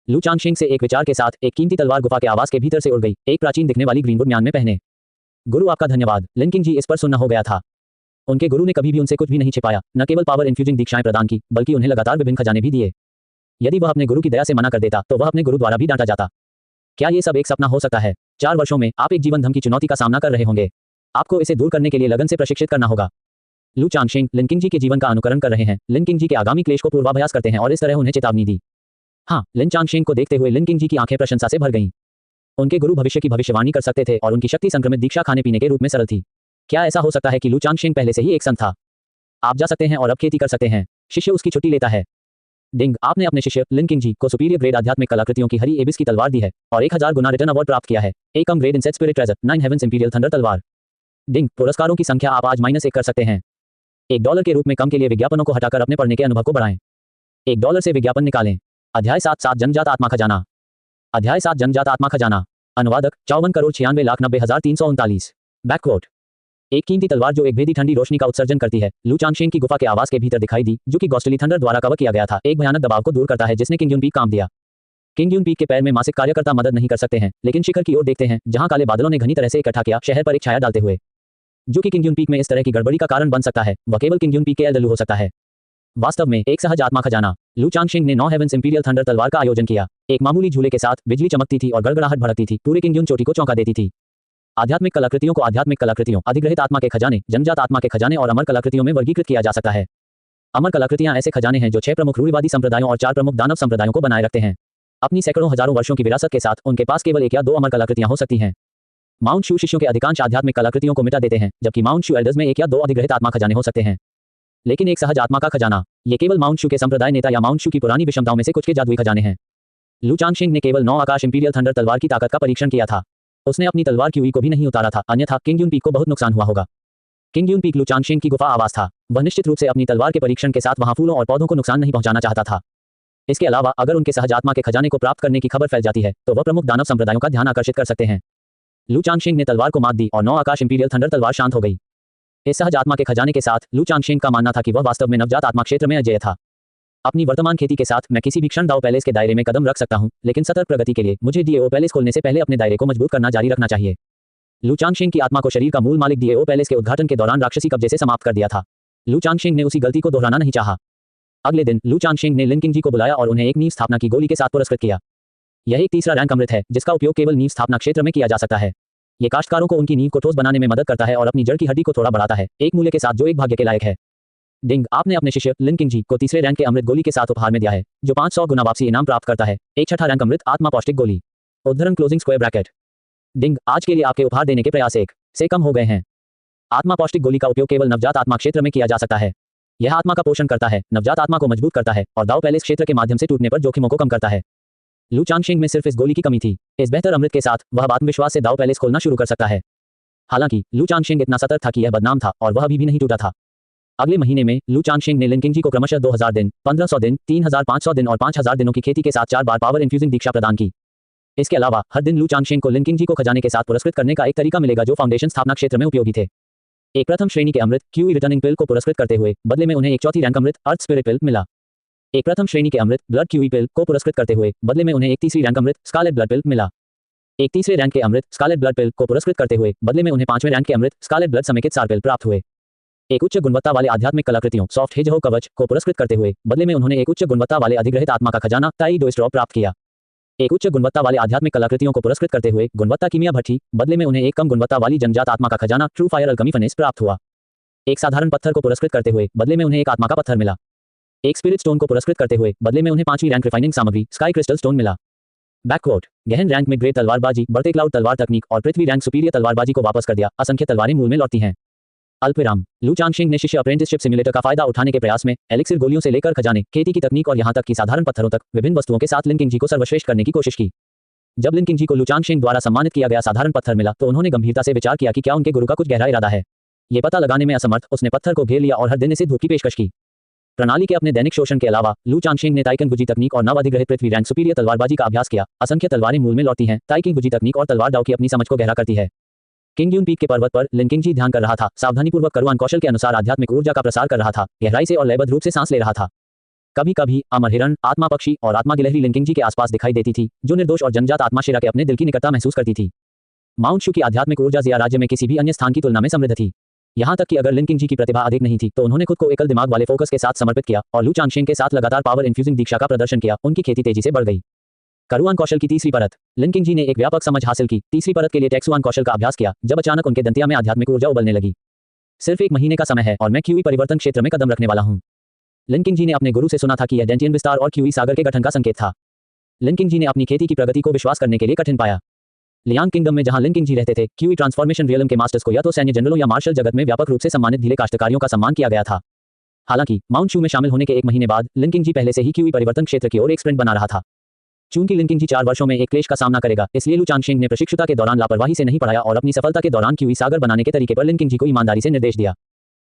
लू चांगशिंग से एक विचार के साथ एक कीमती तलवार गुफा के आवास के भीतर से उड़ गई, एक प्राचीन दिखने वाली ग्रीनवुड म्यान में पहने। गुरु आपका धन्यवाद। लिनकिंग जी इस पर सुन्न हो गया था। उनके गुरु ने कभी भी उनसे कुछ भी नहीं छिपाया, न केवल पावर इन्फ्यूजिंग दीक्षाएं प्रदान की, बल्कि उन्हें लगातार विभिन्न खजाने भी दिए। यदि वह अपने गुरु की दया से मना कर देता तो वह अपने गुरु द्वारा भी डांटा जाता। क्या ये सब एक सपना हो सकता है? 4 वर्षों में आप एक जीवन धर्म की चुनौती का सामना कर रहे होंगे। आपको इसे दूर करने के लिए लगन से प्रशिक्षित करना होगा। लू चांगशिंग लिनकिंग जी के जीवन का अनुकरण कर रहे हैं, लिनकिंग जी के आगामी क्लेश को पूर्वाभ्यास करते हैं और इस तरह उन्हें चेतावनी दी। लिन चांगशिंग को देखते हुए लिनकिंग जी की आंखें प्रशंसा से भर गईं। उनके गुरु भविष्य की भविष्यवाणी कर सकते थे और उनकी शक्ति संक्रमित दीक्षा खाने पीने के रूप में सरल थी। क्या ऐसा हो सकता है कि लू चांगशिंग पहले से ही एक संत था? आप जा सकते हैं और अब खेती कर सकते हैं। शिष्य उसकी छुट्टी लेता है। डिंग, आपने अपने शिष्य लिनकिंग जी को सुपीरियर ग्रेड आध्यात्मिक कलाकृतियों की हरी एबिस की तलवार दी है और 1000 गुना रिटर्न अवार्ड प्राप्त किया है। एक कम grade inset spirit treasure 9 heavens imperial thunder तलवार। डिंग, पुरस्कारों की संख्या आप आज -1 कर सकते हैं। $1 के रूप में कम के लिए विज्ञापनों को हटाकर अपने पढ़ने के अनुभव को बढ़ाएं। $1 से विज्ञापन निकालें। अध्याय 7 जन्मजात आत्मा खजाना। अध्याय 7 जन्मजात आत्मा खजाना। अनुवादक 54,96,339। बैककोट। एक कीमती तलवार जो एक भेदी ठंडी रोशनी का उत्सर्जन करती है, लू चांगशिंग की गुफा के आवास के भीतर दिखाई दी, जो कि घोस्टली थंडर द्वारा कवर किया गया था, एक भयानक दबाव को दूर करता है जिसने किंग यून पीक काम दिया। किंग यून पीक के पैर में मासिक कार्यकर्ता मदद नहीं कर सकते हैं, लेकिन शिखर की ओर देखते हैं जहां काले बादलों ने घनी तरह से इकट्ठा किया, शहर पर एक छाया डालते हुए। जो कि किंग यून पीक में इस तरह की गड़बड़ी का कारण बन सकता है, वह केवल किंग यून पीक के एल्डलू हो सकता है। वास्तव में एक सहज आत्मा खजाना। लू चांगशिंग ने 9 हेवेंस इंपीरियल थंडर तलवार का आयोजन किया। एक मामूली झूले के साथ बिजली चमकती थी और गड़गड़ाहट भड़कती थी, पूरे किंग यून चोटी को चौंका देती थी। आध्यात्मिक कलाकृतियों को आध्यात्मिक कलाकृतियों, अधिग्रहित आत्मा के खजाने, जन्मजात आत्मा के खजाने और अमर कलाकृतियों में वर्गीकृत किया जा सकता है। अमर कलाकृतियां ऐसे खजाने हैं जो 6 प्रमुख रूढ़िवादी संप्रदायों और 4 प्रमुख दानव संप्रदायों को बनाए रखते हैं। अपनी सैकड़ों हजारों वर्षों की विरासत के साथ उनके पास केवल एक या दो अमर कलाकृतियां हो सकती हैं। माउंट शू शिष्यों के अधिकांश आध्यात्मिक कलाकृतियों को मिटा देते हैं, जबकि माउंट शू एल्डर्स में एक या दो अधिग्रहित आत्मा खजाने हो सकते हैं। लेकिन एक सहज आत्मा का खजाना, ये केवल माउंट शू के संप्रदाय नेता या माउंट शू की पुरानी विषमताओं में से कुछ के जादुई खजाने हैं। लू चांगशिंग ने केवल 9 आकाश इंपीरियल थंडर तलवार की ताकत का परीक्षण किया था। उसने अपनी तलवार क्यूई को भी नहीं उतारा था, अन्यथा किंग यून पीक को बहुत नुकसान हुआ होगा। किंग यून पीक लू चांगशिंग की गुफा आवास था। वह निश्चित रूप से अपनी तलवार के परीक्षण के साथ वहां फूलों और पौधों को नुकसान नहीं पहुंचाना चाहता था। इसके अलावा अगर उनके सहज आत्मा के खजाने को प्राप्त करने की खबर फैल जाती है तो वह प्रमुख दानव संप्रदायों का ध्यान आकर्षित कर सकते हैं। लू चांगशिंग ने तलवार को मात दी और 9 आकाश इंपीरियल थंडर तलवार शांत हो गई। इस सहज आत्मा के खजाने के साथ लू चांगशिंग का मानना था कि वह वास्तव में नवजात आत्मा क्षेत्र में अजेय था। अपनी वर्तमान खेती के साथ मैं किसी भी क्षण दाओ पैलेस के दायरे में कदम रख सकता हूं, लेकिन सतर्क प्रगति के लिए मुझे डीएओ पैलेस खोलने से पहले अपने दायरे को मजबूत करना जारी रखना चाहिए। लू चांगशिंग की आत्मा को शरीर का मूल मालिक डीएओ पैलेस के उद्घाटन के दौरान राक्षसी कब्जे से समाप्त कर दिया था। लू चांगशिंग ने उसी गलती को दोहराना नहीं चाहा। अगले दिन लू चांगशिंग ने लिन किंगजी को बुलाया और उन्हें एक नींव स्थापना की गोली के साथ पुरस्कृत किया। यह एक तीसरा रैंक अमृत है जिसका उपयोग केवल नींव स्थापना क्षेत्र में किया जा सकता है। ये काश्तकारों को उनकी नींव को ठोस बनाने में मदद करता है और अपनी जड़ की हड्डी को थोड़ा बढ़ाता है, एक मूल्य के साथ जो एक भाग्य के लायक है। डिंग, आपने अपने शिष्य लिन किंगजी को तीसरे रैंक के अमृत गोली के साथ उपहार में दिया है, जो 500 गुना वापसी इनाम प्राप्त करता है। एक छठा रैंक अमृत आत्मा पौष्टिक गोली। उद्धरण क्लोजिंग स्क्वायर ब्रैकेट। डिंग, आज के लिए आपके उपहार देने के प्रयास 1 से कम हो गए हैं। आत्मा पौष्टिक गोली का उपयोग केवल नवजात आत्मा क्षेत्र में किया जा सकता है। यह आत्मा का पोषण करता है, नवजात आत्मा को मजबूत करता है और दाओ पैलेस क्षेत्र के माध्यम से टूटने पर जोखिमों को कम करता है। लू चांगशिंग में सिर्फ इस गोली की कमी थी। इस बेहतर अमृत के साथ वह आत्मविश्वास से दाओ पैलेस खोलना शुरू कर सकता है। हालांकि लू चांगशिंग इतना सतर्क था कि यह बदनाम था और वह अभी भी नहीं टूटा था। अगले महीने में लू चांगशिंग ने लिन किंगजी को क्रमशः 2000 दिन, 1500 दिन, 3500 दिन और 5000 दिनों की खेती के साथ 4 बार पावर इन्फ्यूजिंग दीक्षा प्रदान की। इसके अलावा हर दिन लू चांगशिंग को लिन किंगजी को खजाने के साथ पुरस्कृत करने का एक तरीका मिलेगा जो फाउंडेशन स्थापना क्षेत्र में उपयोगी थे। एक प्रथम श्रेणी के अमृत क्यूई रिटर्निंग पिल को पुरस्कृत करते हुए बदले में उन्हें एक चौथी रैंक अमृत अर्थ स्पिरिट पिल मिला। एक प्रथम श्रेणी के अमृत ब्लड क्यूई पिल को पुरस्कृत करते हुए बदले में उन्हें एक तीसरी रैंक अमृत स्कारलेट ब्लड पिल मिला। एक तीसरे रैंक के अमृत स्कारलेट ब्लड पिल को पुरस्कृत करते हुए बदले में उन्हें 5वें रैंक के अमृत स्कारलेट ब्लड समेकित सार पिल प्राप्त हुए। एक उच्च गुणवत्ता वाले आध्यात्मिक कलाकृतियों सॉफ्ट हेजहोग कवच को पुरस्कृत करते हुए बदले में उन्होंने एक उच्च गुणवत्ता वाले अधिग्रहित आत्मा का खजाना ताई डोस्ट्रॉ प्राप्त किया। एक उच्च गुणवत्ता वाले आध्यात्मिक कलाकृतियों को पुरस्कृत करते हुए गुणवत्ता कीमिया भट्ठी, बदले में उन्हें एक कम गुणवत्ता वाली जनजात आत्मा का खजाना ट्रू फायर अल्कमी फनेस प्राप्त हुआ। एक साधारण पत्थर को पुरस्कृत करते हुए बदले में उन्हें एक आत्मा का पत्थर मिला। एक स्पिरिट स्टोन को पुरस्कृत करते हुए बदले में उन्हें 5वीं रैंक रिफाइनिंग सामग्री स्काई क्रिस्टल स्टोन मिला। बैकवर्ड, गहन रैंक में ग्रेट तलवारबाजी, बढ़ते क्लाउड तलवार तकनीक और पृथ्वी रैंक सुपीरियर तलवारबाजी को वापस कर दिया। असंख्य तलवारें मूल में लौटती हैं। अल्पविराम, लू चांगशिंग ने शिष्य अप्रेंटिसशिप सिम्युलेटर का फायदा उठाने के प्रयास में एलिक्सिर गोलियों से लेकर खजाने, खेती की तकनीक और यहां तक कि साधारण पत्थरों तक विभिन्न वस्तुओं के साथ लिन किंगजी को सर्वश्रेष्ठ करने की कोशिश की। जब लिन किंगजी को लू चांगशिंग द्वारा सम्मानित किया गया साधारण पत्थर मिला तो उन्होंने गंभीरता से विचार किया कि क्या उनके गुरु का कुछ गहरा इरादा है। ये पता लगाने में असमर्थ उसने पत्थर को घेर लिया और हर दिन इसे धूप की पेशकश की। प्रणाली के अपने दैनिक शोषण के अलावा लू चांगशिंग ने ताइकिंग गुजी तकनीक और नव अधिग्रहित पृथ्वी रैंक सुपीरियर तलवारबाजी का अभ्यास किया। असंख्य तलवारें मूल में लौटती हैं। ताइकिंग गुजी तकनीक और तलवार दाव की अपनी समझ को गहरा करती है। किंग यून पीक के पर्वत पर लिन किंगजी ध्यान कर रहा था, सावधानीपूर्वक करुआन कौशल के अनुसार आध्यात्मिक ऊर्जा का प्रसार कर रहा था, गहराई से और लयबद्ध रूप से सांस ले रहा था। कभी कभी अमर हिरण, आत्मा पक्षी और आत्मा गिलहरी लिन किंगजी के आसपास दिखाई देती थी, जो निर्दोष और जनजात आत्मा शेरा के अपने दिल की निकटता महसूस करती थी। माउंट शू की आध्यात्मिक ऊर्जा जिया राज्य में किसी भी अन्य स्थान की तुलना में समृद्ध थी। यहाँ तक कि अगर लिन किंगजी की प्रतिभा अधिक नहीं थी तो उन्होंने खुद को एकल दिमाग वाले फोकस के साथ समर्पित किया और लू चांगशिंग के साथ लगातार पावर इन्फ्यूजिंग दीक्षा का प्रदर्शन किया। उनकी खेती तेजी से बढ़ गई। करुआन कौशल की तीसरी परत, लिन किंगजी ने एक व्यापक समझ हासिल की। तीसरी परत के लिए टेक्सुआन कौशल का अभ्यास किया जब अचानक उनके दंतिया में आध्यात्मिक ऊर्जा उबलने लगी। सिर्फ 1 महीने का समय है और मैं क्यूई परिवर्तन क्षेत्र में कदम रखने वाला हूँ। लिन किंगजी ने अपने गुरु से सुना था कि यह डेंटियन विस्तार और क्यूई सागर के गठन का संकेत था। लिन किंगजी ने अपनी खेती की प्रगति को विश्वास करने के लिए कठिन पाया। लियांग किंगडम में जहां लिन किंगजी रहते थे, क्यूई ट्रांसफॉर्मेशन रियलम के मास्टर्स को या तो सैन्य जनरलों या मार्शल जगत में व्यापक रूप से सम्मानित ढीले काश्तकारियों का सम्मान किया गया था। हालांकि माउंट शू में शामिल होने के 1 महीने बाद लिन किंगजी पहले से ही क्यूई परिवर्तन क्षेत्र की ओर एक स्प्रिंट बना रहा था। चूंकि लिन किंगजी 4 वर्षों में एक क्लेश का सामना करेगा, इसलिए लू चांगशिंग ने प्रशिक्षुता के दौरान लापरवाही से नहीं पढ़ाया और अपनी सफलता के दौरान क्यूई सागर बनाने के तरीके पर लिन किंगजी को ईमानदारी से निर्देश दिया।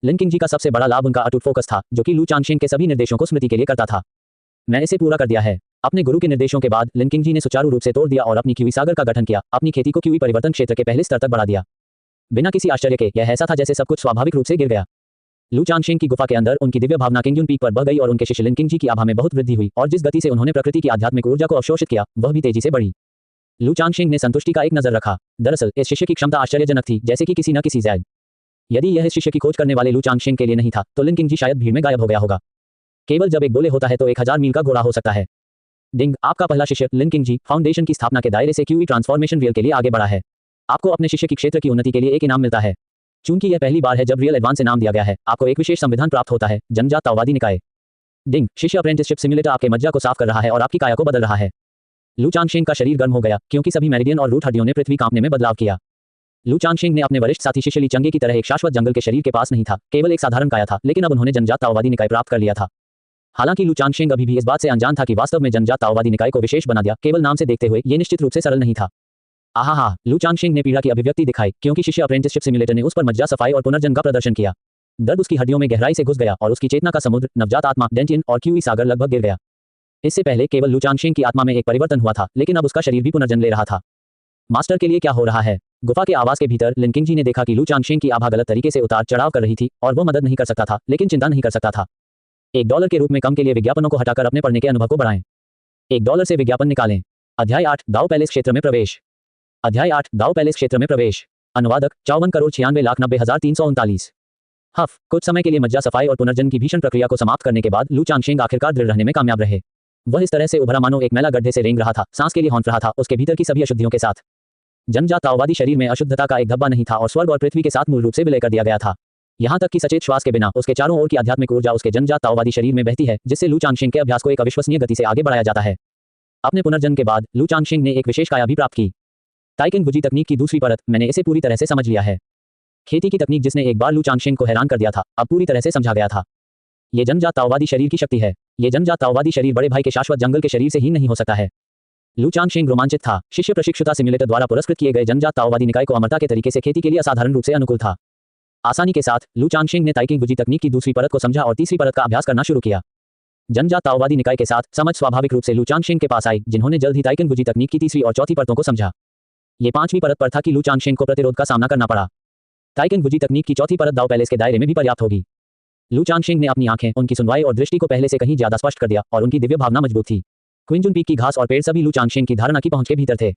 लिन किंगजी का सबसे बड़ा लाभ उनका अटूट फोकस था, जो कि लू चांगशिंग के सभी निर्देशों को स्मृति के लिए करता था। मैं इसे पूरा कर दिया है। अपने गुरु के निर्देशों के बाद लिन किंगजी ने सुचारू रूप से तोड़ दिया और अपनी क्यूई सागर का गठन किया, अपनी खेती को क्यूई परिवर्तन क्षेत्र के पहले स्तर तक बढ़ा दिया। बिना किसी आश्चर्य के यह ऐसा था जैसे सब कुछ स्वाभाविक रूप से गिर गया। लू चांगशिंग की गुफा के अंदर उनकी दिव्य भावना किंग यून पीक पर बह गई और उनके शिष्य लिन किंगजी की आभा में बहुत वृद्धि हुई और जिस गति से उन्होंने प्रकृति की आध्यात्मिक ऊर्जा को अवशोषित किया वह भी तेजी से बढ़ी। लू चांगशिंग ने संतुष्टि का एक नजर रखा। दरअसल इस शिष्य की क्षमता आश्चर्यजनक थी, जैसे कि किसी न किसी ज़ैद। यदि यह इस शिष्य की खोज करने वाले लू चांगशिंग के लिए नहीं था तो लिन किंगजी शायद भीड़ में गायब हो गया होगा। केवल जब एक बोले होता है तो 1000 मील का घोड़ा हो सकता है। डिंग, आपका पहला शिष्य लिन किंगजी फाउंडेशन की स्थापना के दायरे से क्यूई ट्रांसफॉर्मेशन रियल के लिए आगे बढ़ा है। आपको अपने शिष्य की क्षेत्र की उन्नति के लिए एक इनाम मिलता है। चूंकि यह पहली बार है जब रियल एडवांस इनाम दिया गया है, आपको एक विशेष संविधान प्राप्त होता है, जनजात ताओवादी निकाय। डिंग, शिष्य अप्रेंटिसशिप सिम्युलेटर आपके मज्जा को साफ कर रहा है और आपकी काया को बदल रहा है। लू चांगशेंग का शरीर गर्म हो गया क्योंकि सभी मेरिडियन और रूट हड्डियों ने पृथ्वी कांपने में बदलाव किया। लू चांगशेंग ने अपने वरिष्ठ साथी शिष्य ली चंगे की तरह एक शाश्वत जंगल के शरीर के पास नहीं था, केवल एक साधारण काया था, लेकिन अब उन्होंने जन्मजात ताओवादी निकाय प्राप्त कर लिया था। हालांकि लू चांगशेंग अभी भी इस बात से अनजान था कि वास्तव में जन्मजात ताओवादी निकाय को विशेष बना दिया केवल नाम से देखते हुए ये निश्चित रूप से सरल नहीं था। आहा, लू चांगशेंग ने पीड़ा की अभिव्यक्ति दिखाई क्योंकि शिष्य अप्रेंटिसशिप सिम्युलेटर ने उस पर मज्जा सफाई और पुनर्जन्म का प्रदर्शन किया। दर्द उसकी हड्डियों में गहराई से घुस गया और उसकी चेतना का समुद्र, नवजात आत्मा, डेंटियन और क्यूई सागर लगभग गिर गया। इससे पहले केवल लू चांगशेंग की आत्मा में एक परिवर्तन हुआ था, लेकिन अब उसका शरीर भी पुनर्जन्म ले रहा था। मास्टर के लिए क्या हो रहा है? गुफा के आवास के भीतर लिन किंगजी ने देखा कि लू चांगशेंग की आभा गलत तरीके से उतार चढ़ाव कर रही थी और वो मदद नहीं कर सकता था, लेकिन चिंता नहीं कर सकता था। $1 के रूप में कम के लिए विज्ञापनों को हटाकर अपने पढ़ने के अनुभव को बढ़ाएं। $1 से विज्ञापन निकालें। अध्याय 8 दाओ पैलेस क्षेत्र में प्रवेश। अध्याय 8 दाओ पैलेस क्षेत्र में प्रवेश। अनुवादक 54,96,90,339। कुछ समय के लिए मज्जा सफाई और पुनर्जन्म की भीषण प्रक्रिया को समाप्त करने के बाद लू चांगशेंग आखिरकार दृढ़ रहने में कामयाब रहे। वह इस तरह से उभरा मानो एक मैला गड्ढे से रेंग रहा था, सांस के लिए हौंफ रहा था, उसके भीतर की सभी अशुद्धियों के साथ। जन्मजात ताओवादी शरीर में अशुद्धता का एक धब्बा नहीं था और स्वर्ग और पृथ्वी के साथ मूल रूप से विलय कर दिया गया था। यहाँ तक कि सचेत श्वास के बिना उसके चारों ओर की आध्यात्मिक ऊर्जा उसके जन्मजात ताओवादी शरीर में बहती है, जिससे लू चांगशेंग के अभ्यास को एक अविश्वसनीय गति से आगे बढ़ाया जाता है। अपने पुनर्जन्म के बाद लू चांगशेंग ने एक विशेष काया भी प्राप्त की। ताइकिन गुजी तकनीक की दूसरी परत, मैंने इसे पूरी तरह से समझ लिया है। खेती की तकनीक जिसने एक बार लू चांगशेंग को हैरान कर दिया था, अब पूरी तरह से समझा गया था। ये जन्मजात ताओवादी शरीर की शक्ति है। ये जन्मजात ताओवादी शरीर बड़े भाई के शाश्वत जंगल के शरीर से ही नहीं हो सकता है। लू चांगशेंग रोमांचित था। शिष्य प्रशिक्षुता सिम्युलेटर द्वारा पुरस्कृत किए गए जन्मजात ताओवादी निकाय को अमरता के तरीके से खेती के लिए असाधारण रूप से अनुकूल था। आसानी के साथ लू चांगशेंग ने ताइकिन गुजी तकनीक की दूसरी परत को समझा और तीसरी परत का अभ्यास करना शुरू किया। जन्मजात ताओवादी निकाय के साथ समझ स्वाभाविक रूप से लू चांगशेंग के पास आई, जिन्होंने जल्द ही ताइकिन गुजी तकनीक की तीसरी और चौथी परतों को समझा। ये पांचवीं परत पर था कि लू चांगशेंग को प्रतिरोध का सामना करना पड़ा। ताइकिन गुजी तकनीक की चौथी परत दाओ पैलेस के दायरे में भी पर्याप्त होगी। लू चांगशेंग ने अपनी आंखें, उनकी सुनवाई और दृष्टि को पहले से कहीं ज्यादा स्पष्ट कर दिया और उनकी दिव्य भावना मजबूत थी। क्विंजुन पीक की घास और पेड़ सभी लू चांगशेंग की धारणा की पहुंच के भीतर थे।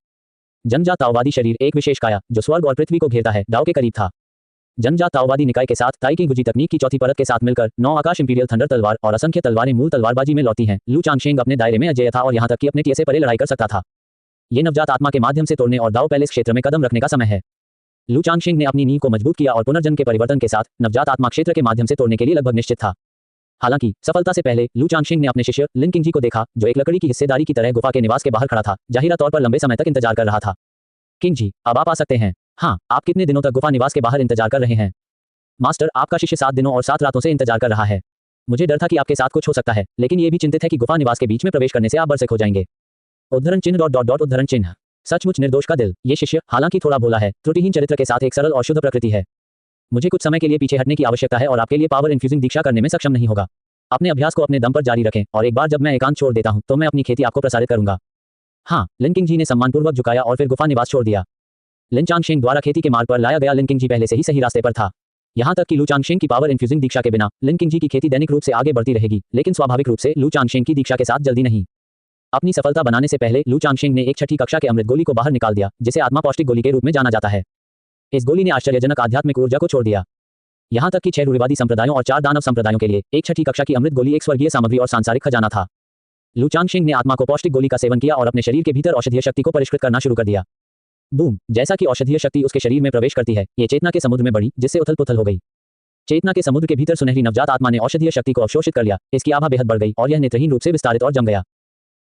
जन्मजात ताओवादी शरीर एक विशेष काया जो स्वर्ग और पृथ्वी को घेरता है, दाओ के करीब था। जन्मजात ताओवादी निकाय के साथ ताइकिन गुजी तकनीक की चौथी परत के साथ मिलकर 9 आकाश इंपीरियल थंडर तलवार और असंख्य तलवारें मूल तलवारबाजी में लौटी हैं। लू चांगशेंग अपने दायरे में अजेय था और यहां तक कि अपने टीए से परे लड़ाई कर सकता था। ये नवजात आत्मा के माध्यम से तोड़ने और दाओ पैलेस क्षेत्र में कदम रखने का समय है। लू चांगशेंग ने अपनी नींव को मजबूत किया और पुनर्जन्म के परिवर्तन के साथ नवजात आत्मा क्षेत्र के माध्यम से तोड़ने के लिए लगभग निश्चित था। हालांकि सफलता से पहले लू चांगशेंग ने अपने शिष्य लिन किंगजी को देखा, जो एक लकड़ी की हिस्सेदारी की तरह गुफा के निवास के बाहर खड़ा था, जाहिरा तौर पर लंबे समय तक इंतजार कर रहा था। किंगजी, अब आप आ सकते हैं। हाँ, आप कितने दिनों तक गुफा निवास के बाहर इंतजार कर रहे हैं? मास्टर, आपका शिष्य 7 दिनों और 7 रातों से इंतजार कर रहा है। मुझे डर था कि आपके साथ कुछ हो सकता है, लेकिन ये भी चिंतित है कि गुफा निवास के बीच में प्रवेश करने से आप बरसक हो जाएंगे। उद्धरण चिन्ह उद्धरण चिन्ह। सचमुच निर्दोष का दिल। ये शिष्य, हालांकि थोड़ा भोला है, त्रुटिहीन चरित्र के साथ एक सरल और शुद्ध प्रकृति है। मुझे कुछ समय के लिए पीछे हटने की आवश्यकता है और आपके लिए पावर इन्फ्यूजिंग दीक्षा करने में सक्षम नहीं होगा। अपने अभ्यास को अपने दम पर जारी रखें और एक बार जब मैं एकांत छोड़ देता हूं तो मैं अपनी खेती आपको प्रसारित करूंगा। हाँ, लिन किंगजी ने सम्मानपूर्वक झुकाया और फिर गुफा निवास छोड़ दिया। लिन चांगशेंग द्वारा खेती के मार्ग पर लाया गया लिन किंगजी पहले से ही सही रास्ते पर था। यहाँ तक कि लू चांगशेंग की पावर इन्फ्यूजिंग दीक्षा के बिना लिन किंगजी की खेती दैनिक रूप से आगे बढ़ती रहेगी, लेकिन स्वाभाविक रूप से लू चांगशेंग की दीक्षा के साथ जल्दी नहीं। अपनी सफलता बनाने से पहले लू चांगशेंग ने एक छठी कक्षा के अमृत गोली को बाहर निकाल दिया, जिसे आत्मा पौष्टिक गोली के रूप में जाना जाता है। इस गोली ने आश्चर्यजनक आध्यात्मिक ऊर्जा को छोड़ दिया। यहाँ तक कि 6 रूढ़िवादी संप्रदायों और 4 दानव संप्रदायों के लिए एक छठी कक्षा की अमृत गोली एक स्वर्गीय सामग्री और सांसारिक खजाना था। लू चांगशेंग ने आत्मा को पौष्टिक गोली का सेवन किया और अपने शरीर के भीतर औषधीय शक्ति को परिष्कृत करना शुरू कर दिया। बूम! जैसा कि औषधीय शक्ति उसके शरीर में प्रवेश करती है, ये चेतना के समुद्र में बढ़ी, जिससे उथल पुथल हो गई। चेतना के समुद्र के भीतर सुनहरी नवजात आत्मा ने औषधीय शक्ति को अवशोषित कर लिया। इसकी आभा बेहद बढ़ गई और यह नेत्रहीन रूप से विस्तारित और जम गया।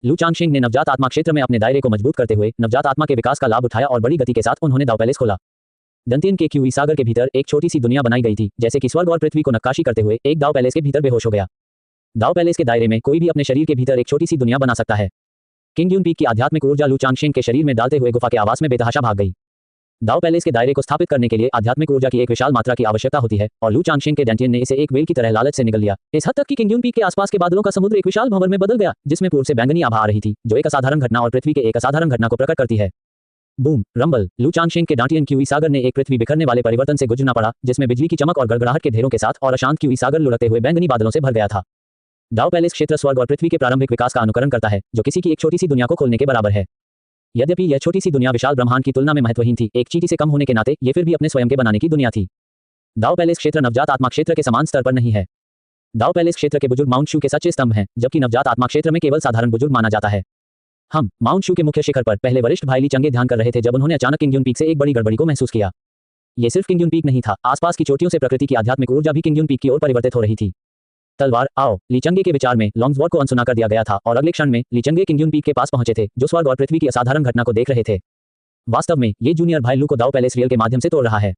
लू चांगशेंग ने नवजात आत्मा क्षेत्र में अपने दायरे को मजबूत करते हुए नवजात आत्मा के विकास का लाभ उठाया और बड़ी गति के साथ उन्होंने दाओ पैलेस खोला। दंतियन के क्यूई सागर के भीतर एक छोटी सी दुनिया बनाई गई थी, जैसे कि स्वर्ग और पृथ्वी को नक्काशी करते हुए एक दाओ पैलेस के भीतर बेहोश हो गया। दाओ पैलेस के दायरे में कोई भी अपने शरीर के भीतर एक छोटी सी दुनिया बना सकता है। किंगड्यून पीक की आध्यात्मिक ऊर्जा लू चांगशेंग के शरीर में डालते हुए गुफा के आवास में बेतहाशा भाग गई। दाओ पैलेस के दायरे को स्थापित करने के लिए आध्यात्मिक ऊर्जा की एक विशाल मात्रा की आवश्यकता होती है और लू चांगशेंग के डेंटियन ने इसे एक वेल की तरह लालच से निगल लिया। इस हद तक कि किंगड्यून पीक के आसपास के बादलों का समुद्र एक विशाल भंवर में बदल गया, जिसमें पूर्व से बैंगनी आभा आ रही थी, जो एक असाधारण घटना और पृथ्वी के एक असाधारण घटना को प्रकट करती है। बूम! रंबल! लू चांगशेंग के डांटियन क्यूई सागर ने एक पृथ्वी बिखरने वाले परिवर्तन से गुजरना पड़ा, जिसमें बिजली की चमक और गड़गड़ाहट के ढेरों के साथ और अशांत क्यूई सागर लुढ़कते हुए बैंगनी बादलों से भर गया था। दाओ पैलेस क्षेत्र स्वर्ग और पृथ्वी के प्रारंभिक विकास का अनुकरण करता है, जो किसी की एक छोटी सी दुनिया को खोलने के बराबर है। यद्यपि यह छोटी सी दुनिया विशाल ब्रह्मांड की तुलना में महत्वहीन थी, एक चींटी से कम होने के नाते ये फिर भी अपने स्वयं के बनाने की दुनिया थी। दाओ पैलेस क्षेत्र नवजात आत्मा क्षेत्र के समान स्तर पर नहीं है। दाओ पैलेस क्षेत्र के बुजुर्ग माउंट शू के सच्चे स्तंभ हैं, जबकि नवजात आत्मा क्षेत्र में केवल साधारण बुजुर्ग माना जाता है। हम माउंट शू के मुख्य शिखर पर पहले वरिष्ठ भाई ली चंगे ध्यान कर रहे थे जब उन्होंने अचानक किंगड्यून पीक से एक बड़ी गड़बड़ी को महसूस किया। ये सिर्फ किंगड्यून पीक नहीं था, आसपास की चोटियों से प्रकृति की आध्यात्मिक ऊर्जा भी किंगड्यून पीक की ओर परिवर्तित हो रही थी। तलवार आओ। लीचंगे के विचार में लॉन्ग्सवॉर्ड को अनसुना कर दिया गया था और अगले क्षण में लीचंगे किंगयुन पीक के पास पहुंचे थे, जो स्वर्ग और पृथ्वी की असाधारण घटना को देख रहे थे। वास्तव में ये जूनियर भाई लू को दाव पैलेस रियल के माध्यम से तोड़ रहा है।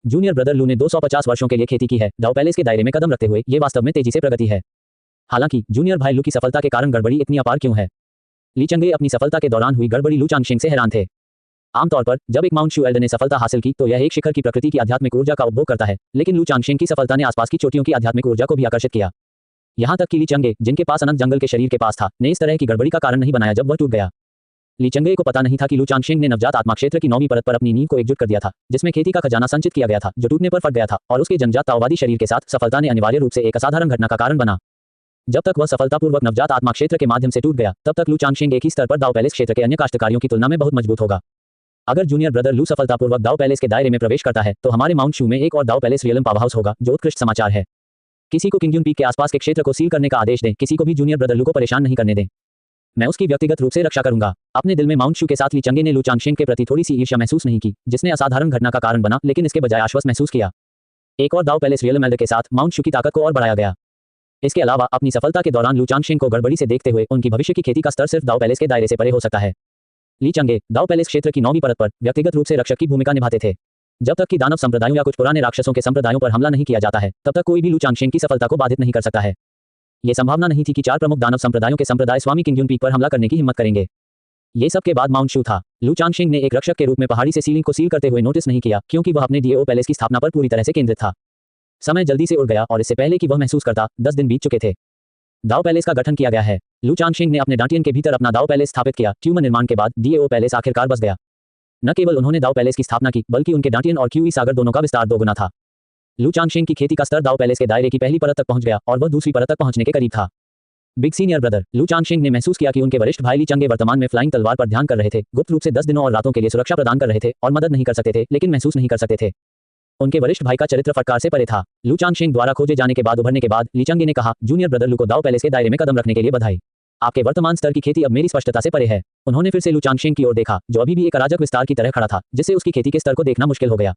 जूनियर ब्रदर लू ने 250 वर्षों के लिए खेती की है। दाव पैलेस के दायरे में कदम रखते हुए ये वास्तव में तेजी से प्रगति है। हालांकि जूनियर भाई लू की सफलता के कारण गड़बड़ी इतनी अपार क्यों है? लीचंगे अपनी सफलता के दौरान हुई गड़बड़ी लू चांगशिंग से हैरान थे। आमतौर पर जब एक माउंट शू एल्डर ने सफलता हासिल की तो यह एक शिखर की प्रकृति की आध्यात्मिक ऊर्जा का उपभोग करता है, लेकिन लू चांगशिंग की सफलता ने आसपास की चोटियों की आध्यात्मिक ऊर्जा को भी आकर्षित किया। यहां तक कि लीचंगे, जिनके पास अनंत जंगल के शरीर के पास था, ने इस तरह की गड़बड़ी का कारण नहीं बनाया जब वह टूट गया। लीचंगे को पता नहीं था कि लू चांगशिंग ने नवजात आत्मा क्षेत्र की 9वीं परत पर अपनी नींव को एकजुट कर दिया था, जिसमें खेती का खजाना संचित किया गया था, जो टूटने पर फट गया था और उसके जन्मजात ताओवादी शरीर के साथ सफलता ने अनिवार्य रूप से एक असाधारण घटना का कारण बना। जब तक वह सफलतापूर्वक नवजात आत्मा क्षेत्र के माध्यम से टूट गया, तब तक लू चांगशिंग एक ही स्तर पर दाव पैलेस क्षेत्र के अन्य काश्तकारियों की तुलना में बहुत मजबूत होगा। अगर जूनियर ब्रदर लू सफलतापूर्वक दाव पैलेस के दायरे में प्रवेश करता है तो हमारे माउंट शू में एक और दाव पैलेस रियलम पावर हाउस होगा, जो उत्कृष्ट समाचार है। किसी को किंगयुन पीक के आसपास के क्षेत्र को सील करने का आदेश दें, किसी को भी जूनियर ब्रदर लू को परेशान नहीं करने दें। मैं उसकी व्यक्तिगत रूप से रक्षा करूंगा। अपने दिल में माउंट शू के साथ लीचंगे ने लू चांगशिंग के प्रति थोड़ी सी ईर्ष्या महसूस नहीं की, जिसने असाधारण घटना का कारण बना, लेकिन इसके बजाय आश्वस्त महसूस किया। एक और दाव पैलेस रियलम एल्डर के साथ माउंट शू की ताकत को और बढ़ाया गया। इसके अलावा अपनी सफलता के दौरान लू चांगशिंग को गड़बड़ी से देखते हुए उनकी भविष्य की खेती का स्तर सिर्फ दाव पैलेस के दायरे से परे हो सकता है। लीचंगे दाव पैलेस क्षेत्र की 9वीं परत पर व्यक्तिगत रूप से रक्षक की भूमिका निभाते थे। जब तक कि दानव संप्रदायों या कुछ पुराने राक्षसों के संप्रदायों पर हमला नहीं किया जाता है, तब तक कोई भी लू चांगशिंग की सफलता को बाधित नहीं कर सकता है। यह संभावना नहीं थी कि 4 प्रमुख दानव संप्रदायों के संप्रदाय स्वामी किंगयुन पीक पर हमला करने की हिम्मत करेंगे। ये सब के बाद माउंट शू था। लू चांगशिंग ने एक रक्षक के रूप में पहाड़ी से सीलिंग को सील करते हुए नोटिस नहीं किया, क्योंकि वह अपने डीएओ पैलेस की स्थापना पर पूरी तरह से केंद्रित था। समय जल्दी से उड़ गया और इससे पहले कि वह महसूस करता, 10 दिन बीत चुके थे। दाव पैलेस का गठन किया गया है। लू चांगशिंग ने अपने डांटियन के भीतर अपना दाव पैलेस स्थापित किया। क्यूमन निर्माण के बाद डीएओ पैलेस आखिरकार बस गया। न केवल उन्होंने दाव पैलेस की स्थापना की, बल्कि उनके डांटियन और क्यूई सागर दोनों का विस्तार दोगुना था। लू चांगशिंग की खेती का स्तर दाव पैलेस के दायरे की पहली परत तक पहुंच गया और वह दूसरी परत तक पहुंचने के करीब था। बिग सीनियर ब्रदर लू चांगशिंग ने महसूस किया कि उनके वरिष्ठ भाई लीचंगे वर्तमान में फ्लाइंग तलवार पर ध्यान कर रहे थे, गुप्त रूप से 10 दिनों और रातों के लिए सुरक्षा प्रदान कर रहे थे और मदद नहीं कर सकते थे, लेकिन महसूस नहीं कर सकते थे। उनके वरिष्ठ भाई का चरित्र फटकार से परे था। लू चांगशिंग द्वारा खोजे जाने के बाद उभरने के बाद लीचंगे ने कहा, जूनियर ब्रदर लू को दाव पैलेस के दायरे में कदम रखने के लिए बधाई। आपके वर्तमान स्तर की खेती अब मेरी स्पष्टता से परे है। उन्होंने फिर से लू चांगशिंग की ओर देखा, जो अभी भी एक अराजक विस्तार की तरह खड़ा था, जिससे उसकी खेती के स्तर को देखना मुश्किल हो गया।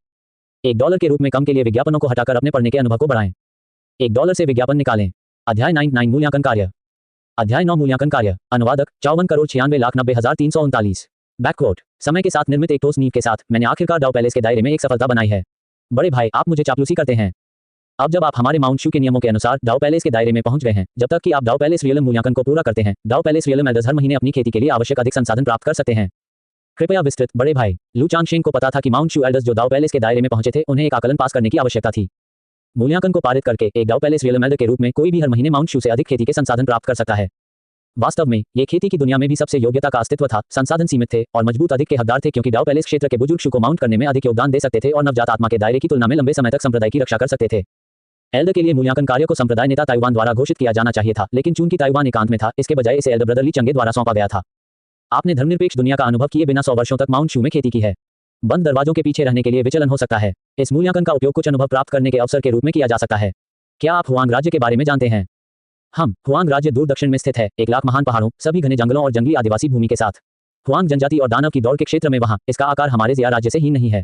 $1 के रूप में कम के लिए विज्ञापनों को हटाकर अपने पढ़ने के अनुभव को बढ़ाएं। $1 से विज्ञापन निकालें। अध्याय 9 मूल्यांकन कार्य। अध्याय 9 मूल्यांकन कार्य। अनुवादक 54,96,90,339। बैककोट। समय के साथ निर्मित एक ठोस नींव के साथ मैंने आखिरकार दाव पैलेस के दायरे में एक सफलता बनाई है। बड़े भाई, आप मुझे चापलूसी करते हैं। अब जब आप हमारे माउंट शू के नियमों के अनुसार दाव पैलेस के दायरे में पहुंच गए हैं, जब तक कि आप दाव पैलेस रियलम मूल्यांकन को पूरा करते हैं, दाव पैलेस रियलम एल्डर्स हर महीने अपनी खेती के लिए आवश्यक अधिक संसाधन प्राप्त कर सकते हैं। कृपया विस्तृत। बड़े भाई, लू चांगशिंग को पता था कि माउंट शू एल्डर्स जो दाव पैलेस के दायरे में पहुंचे थे, उन्हें एक आकलन पास करने की आवश्यकता थी। मूल्यांकन को पारित करके एक दाव पैलेस रियलम एल्डर के रूप में कोई भी हर महीने माउंट शू से अधिक खेती के संसाधन प्राप्त कर सकता है। वास्तव में ये खेती की दुनिया में भी सबसे योग्यता का अस्तित्व था। संसाधन सीमित थे और मजबूत अधिक के हकदार थे, क्योंकि दाव पैलेस क्षेत्र के बुजुर्ग शू को माउंट करने में अधिक योगदान दे सकते थे और नवजात आत्मा के दायरे की तुलना में लंबे समय तक संप्रदाय की रक्षा कर सकते थे। एल्डर के लिए मूल्यांकन कार्य को संप्रदाय नेता ताइवान द्वारा घोषित किया जाना चाहिए था, लेकिन चूंकि ताइवान एकांत में था, इसके बजाय इसे एल्डर ब्रदर लीचंगे द्वारा सौंपा गया था। आपने धर्मनिरपेक्ष दुनिया का अनुभव किए बिना 100 वर्षों तक माउंट शू में खेती की है। बंद दरवाजों के पीछे रहने के लिए विचलन हो सकता है। इस मूल्यांकन का उपयोग कुछ अनुभव प्राप्त करने के अवसर के रूप में किया जा सकता है। क्या आप हुआंग राज्य के बारे में जानते हैं? हुआंग राज्य दूर दक्षिण में स्थित है, 1 लाख महान पहाड़ों, सभी घने जंगलों और जंगली आदिवासी भूमि के साथ। हुआंग जनजाति और दानव की दौड़ के क्षेत्र में वहां इसका आकार हमारे ज़िया राज्य से ही नहीं है।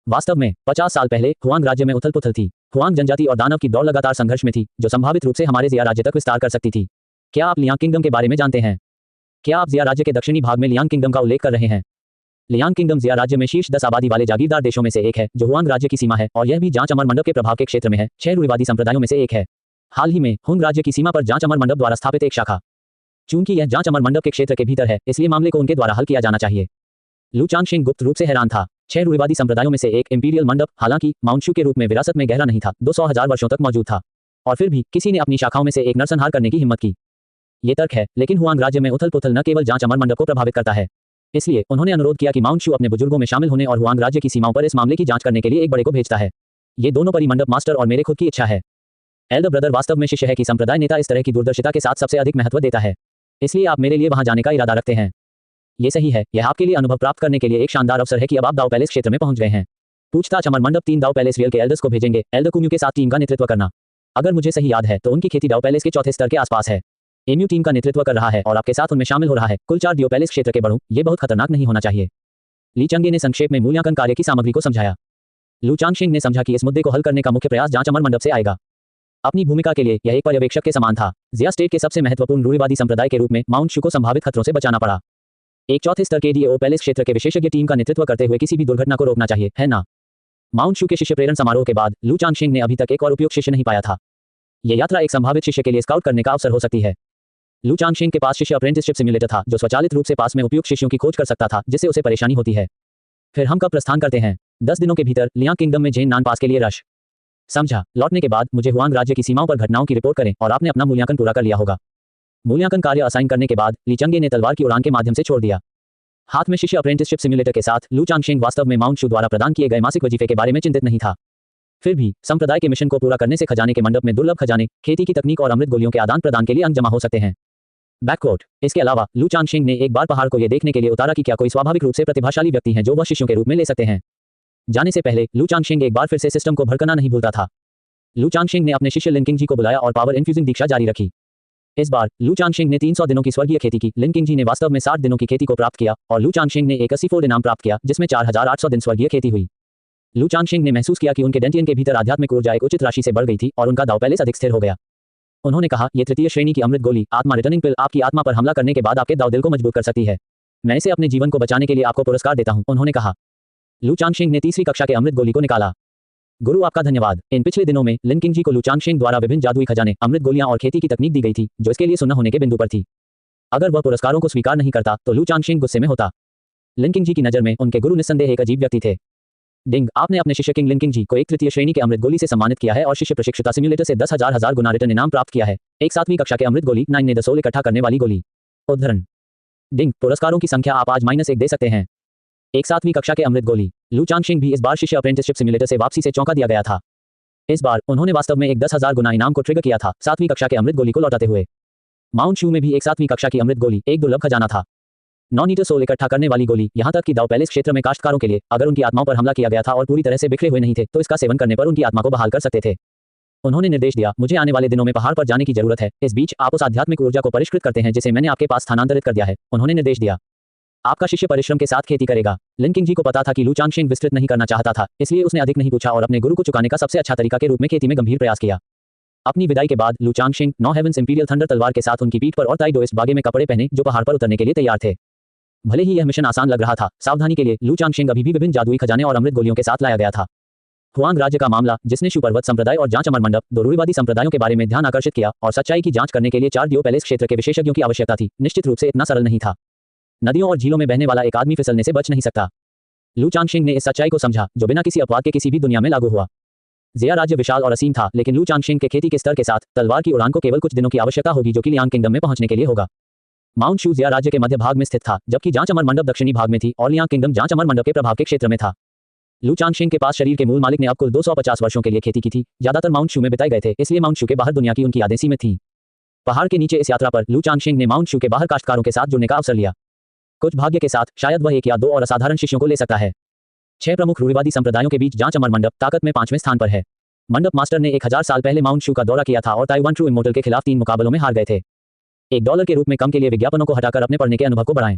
वास्तव में 50 साल पहले हुआंग राज्य में उथल पुथल थी। हुआंग जनजाति और दानव की दौड़ लगातार संघर्ष में थी, जो संभावित रूप से हमारे ज़िया राज्य तक विस्तार कर सकती थी। क्या आप लियांग किंगडम के बारे में जानते हैं? क्या आप ज़िया राज्य के दक्षिणी भाग में लियांग किंगडम का उल्लेख कर रहे हैं? लियांग किंगडम ज़िया राज्य में शीर्ष 10 आबादी वाले जागीरदार देशों में से एक है, जो हुआंग राज्य की सीमा है, और यह भी जांच अमर मंडप के प्रभाव के क्षेत्र में है। 6 रूढ़िवादी संप्रदायों में से एक है। हाल ही में हुंग राज्य की सीमा पर जांच अमर मंडप द्वारा स्थापित एक शाखा। चूंकि यह जांच अमर मंडप के क्षेत्र के भीतर है, इसलिए मामले को उनके द्वारा हल किया जाना चाहिए। लू चांगशिंग गुप्त रूप से हैरान था। 6 रूढ़िवादी संप्रदायों में से एक इंपीरियल मंडप, हालांकि माउंट शू के रूप में विरासत में गहरा नहीं था, 200,000 वर्षों तक मौजूद था, और फिर भी किसी ने अपनी शाखाओं में से एक नरसंहार करने की हिम्मत की। ये तर्क है, लेकिन हुआंग राज्य में उथल पुथल न केवल जांच अमर मंडप को प्रभावित करता है। इसलिए उन्होंने अनुरोध किया कि माउंट शू अपने बुजुर्गों में शामिल होने और हुआंग राज्य की सीमाओं पर इस मामले की जांच करने के लिए एक बड़े को भेजता है। ये दोनों परिमंडप मास्टर और मेरे खुद की इच्छा है। एल्डर ब्रदर वास्तव में शिष्य है कि संप्रदाय नेता इस तरह की दूरदर्शिता के साथ सबसे अधिक महत्व देता है। इसलिए आप मेरे लिए वहां जाने का इरादा रखते हैं। ये सही है। यह आपके लिए अनुभव प्राप्त करने के लिए एक शानदार अवसर है कि अब आप दाव पैलेस क्षेत्र में पहुंच गए हैं। पूछताछ अमर मंडप 3 दाव पैलेस रियल के एल्डर्स को भेजेंगे, एल्डर कुम्यू के साथ टीम का नेतृत्व करना। अगर मुझे सही याद है तो उनकी खेती दाव पैलेस के चौथे स्तर के आसपास है। एम्यू टीम का नेतृत्व कर रहा है और आपके साथ उनमें शामिल हो रहा है। कुल 4 डियो पैलेस क्षेत्र के बढ़ू। ये बहुत खतरनाक नहीं होना चाहिए। लीचंगे ने संक्षेप में मूल्यांकन कार्य की सामग्री को समझाया। लू चांगशिंग ने समझा कि इस मुद्दे को हल करने का मुख्य प्रयास जांच अमर मंडप से आएगा। अपनी भूमिका के लिए यह एक पर्यवेक्षक के समान था। जिया स्टेट के सबसे महत्वपूर्ण रूढ़िवादी संप्रदाय के रूप में माउंट शू को संभावित खतरों से बचाना पड़ा। एक चौथे स्तर के डीओ पैलेस क्षेत्र के विशेषज्ञ टीम का नेतृत्व करते हुए किसी भी दुर्घटना को रोकना चाहिए, है ना? माउंट शू के शिष्य प्रेरण समारोह के बाद लू चांगशिंग ने अभी तक एक और उपयुक्त शिष्य नहीं पाया था। यह यात्रा एक संभावित शिष्य के लिए स्काउट करने का अवसर हो सकती है। लू चांगशिंग के पास शिष्य अप्रेंटिसशिप सिम्युलेटर था जो स्वचालित रूप से पास में उपयुक्त शिष्यों की खोज कर सकता था जिससे उसे परेशानी होती है। फिर हम कब प्रस्थान करते हैं? 10 दिनों के भीतर लियांग किंगडम में जेन नान पास के लिए रश। समझा। लौटने के बाद मुझे हुआंग राज्य की सीमाओं पर घटनाओं की रिपोर्ट करें और आपने अपना मूल्यांकन पूरा कर लिया होगा। मूल्यांकन कार्य असाइन करने के बाद ली चंगे ने तलवार की उड़ान के माध्यम से छोड़ दिया। हाथ में शिष्य अप्रेंटिसशिप सिम्युलेटर के साथ लू चांगशिंग वास्तव में माउंट शू द्वारा प्रदान किए गए मासिक वजीफे के बारे में चिंतित नहीं था। फिर भी संप्रदाय के मिशन को पूरा करने से खजाने के मंडप में दुर्लभ खजाने, खेती की तकनीक और अमृत गोलियों के आदान प्रदान के लिए अंक जमा हो सकते हैं। बैककोट। इसके अलावा लू चांगशिंग ने एक बार पहाड़ को यह देखने के लिए उतारा कि क्या कोई स्वाभाविक रूप से प्रतिभाशाली व्यक्ति हैं जो वह शिष्यों के रूप में ले सकते हैं। जाने से पहले लू चांगशिंग एक बार फिर से सिस्टम को भड़कना नहीं भूलता था। लू चांगशिंग ने अपने शिष्य लिनकिंग जी को बुलाया और पावर इन्फ्यूजिंग दीक्षा जारी रखी। इस बार लू चांगशिंग ने 300 दिनों की स्वर्गीय खेती की। लिनकिंग जी ने वास्तव में 60 दिनों की खेती को प्राप्त किया और लू चांगशिंग ने एक 80-फोल्ड इनाम प्राप्त किया जिसमें 4800 दिन स्वर्गीय खेती हुई। लू चांगशिंग ने महसूस किया कि उनके डेंटियन के भीतर आध्यात्मिक ऊर्जा एक उचित राशि से बढ़ गई थी और उनका दाव पहले से अधिक स्थिर हो गया। उन्होंने कहा, यह तृतीय श्रेणी की अमृत गोली आत्मा रिटर्निंग पिल आपकी आत्मा पर हमला करने के बाद आपके दाव दिल को मजबूत कर सकती है। मैं इसे अपने जीवन को बचाने के लिए आपको पुरस्कार देता हूं, उन्होंने कहा। लू चांगशिंग ने तीसरी कक्षा के अमृत गोली को निकाला। गुरु आपका धन्यवाद। इन पिछले दिनों में लिनकिंग जी को लू चांगशिंग द्वारा विभिन्न जादुई खजाने, अमृत गोलियां और खेती की तकनीक दी गई थी जो इसके लिए सुन्न होने के बिंदु पर थी। अगर वह पुरस्कारों को स्वीकार नहीं करता तो लू चांगशिंग गुस्से में होता। लिनकिंग जी की नजर में उनके गुरु निस्संदेह एक अजीब व्यक्ति थे। डिंग, आपने अपने शिष्य किंग लिनकिंग जी को एक तृतीय श्रेणी के अमृत गोली से सम्मानित किया है और शिष्य प्रशिक्षुता सिम्युलेटर से 10,000 गुना रिटर्न इनाम प्राप्त किया है। एक 7वीं कक्षा के अमृत गोली 9 ने 10 इकट्ठा करने वाली गोली। उद्धरण। डिंग, पुरस्कारों की संख्या आप आज -1 दे सकते हैं। एक 7वीं कक्षा के अमृत गोली। लू चांगशिंग भी इस बार शिष्य अप्रेंटिसशिप सिम्युलेटर से वापसी से चौंका दिया गया था। इस बार उन्होंने वास्तव में एक 10,000 गुना इनाम को ट्रिगर किया था 7वीं कक्षा के अमृत गोली को लौटाते हुए। माउंट शू में भी एक 7वीं कक्षा की अमृत गोली एक दुर्लभ खजाना था। 9 नीटर सोल इकट्ठा करने वाली गोली। यहां तक कि दाव पैलेस क्षेत्र में काश्तकारों के लिए अगर उनकी आत्माओं पर हमला किया गया था और पूरी तरह से बिखरे हुए नहीं थे तो इसका सेवन करने पर उनकी आत्मा को बहाल कर सकते थे। उन्होंने निर्देश दिया, मुझे आने वाले दिनों में पहाड़ पर जाने की जरूरत है। इस बीच आप उस आध्यात्मिक ऊर्जा को परिष्कृत करते हैं जिसे मैंने आपके पास स्थानांतरित कर दिया है, उन्होंने निर्देश दिया। आपका शिष्य परिश्रम के साथ खेती करेगा। लिनकिंग जी को पता था कि लू चांगशिंग विस्तृत नहीं करना चाहता था, इसलिए उसने अधिक नहीं पूछा और अपने गुरु को चुकाने का सबसे अच्छा तरीका के रूप में खेती में गंभीर प्रयास किया। अपनी विदाई के बाद लू चांगशिंग 9 हेवंस इंपीरियल थंडर तलवार के साथ उनकी पीठ पर और ताइडोइस्ट बागे में कपड़े पहने जो पहाड़ पर उतरने के लिए तैयार थे। भले ही यह मिशन आसान लग रहा था, सावधानी के लिए लू चांगशिंग अभी भी विभिन्न जादुई खजाने और अमृत गोलियों के साथ लाया गया था। हुआंग राज्य का मामला, जिसने शू पर्वत संप्रदाय और जांच अमर मंडप, दो रूढ़िवादी संप्रदायों के बारे में ध्यान आकर्षित किया और सच्चाई की जांच करने के लिए 4 डीओ पैलेस क्षेत्र के विशेषज्ञों की आवश्यकता थी, निश्चित रूप से इतना सरल नहीं था। नदियों और झीलों में बहने वाला एक आदमी फिसलने से बच नहीं सकता। लू चांगशिंग ने इस सच्चाई को समझा जो बिना किसी अपवाद के किसी भी दुनिया में लागू हुआ। जिया राज्य विशाल और असीम था, लेकिन लू चांगशिंग के खेती के स्तर के साथ तलवार की उड़ान को केवल कुछ दिनों की आवश्यकता होगी जो कि लियांग किंगडम में पहुंचने के लिए होगा। माउंट शू जिया राज्य के मध्य भाग में स्थित था, जबकि जांच अमर मंडप दक्षिणी भाग में थी और लियांग किंगडम जांच अमर मंडप के प्रभाव के क्षेत्र में था। लू चांगशिंग के पास शरीर के मूल मालिक ने अब कुल 250 वर्षों के लिए खेती की थी, ज्यादातर माउंट शू में बिताए गए थे, इसलिए माउंट शू के बाहर दुनिया की उनकी यादें सीमित थीं। पहाड़ के नीचे इस यात्रा पर लू चांगशिंग ने माउंट शू के बाहर काश्तकारों के साथ जुड़ने का अवसर लिया। कुछ भाग्य के साथ शायद वह 1 या 2 और असाधारण शिष्यों को ले सकता है। 6 प्रमुख रूढ़िवादी संप्रदायों के बीच जांच अमर मंडप ताकत में 5वें स्थान पर है। मंडप मास्टर ने 1000 साल पहले माउंट शू का दौरा किया था और ताइवान ट्रू इमोर्टल के खिलाफ 3 मुकाबलों में हार गए थे। $1 के रूप में कम के लिए विज्ञापनों को हटाकर अपने पढ़ने के अनुभव को बढ़ाएं।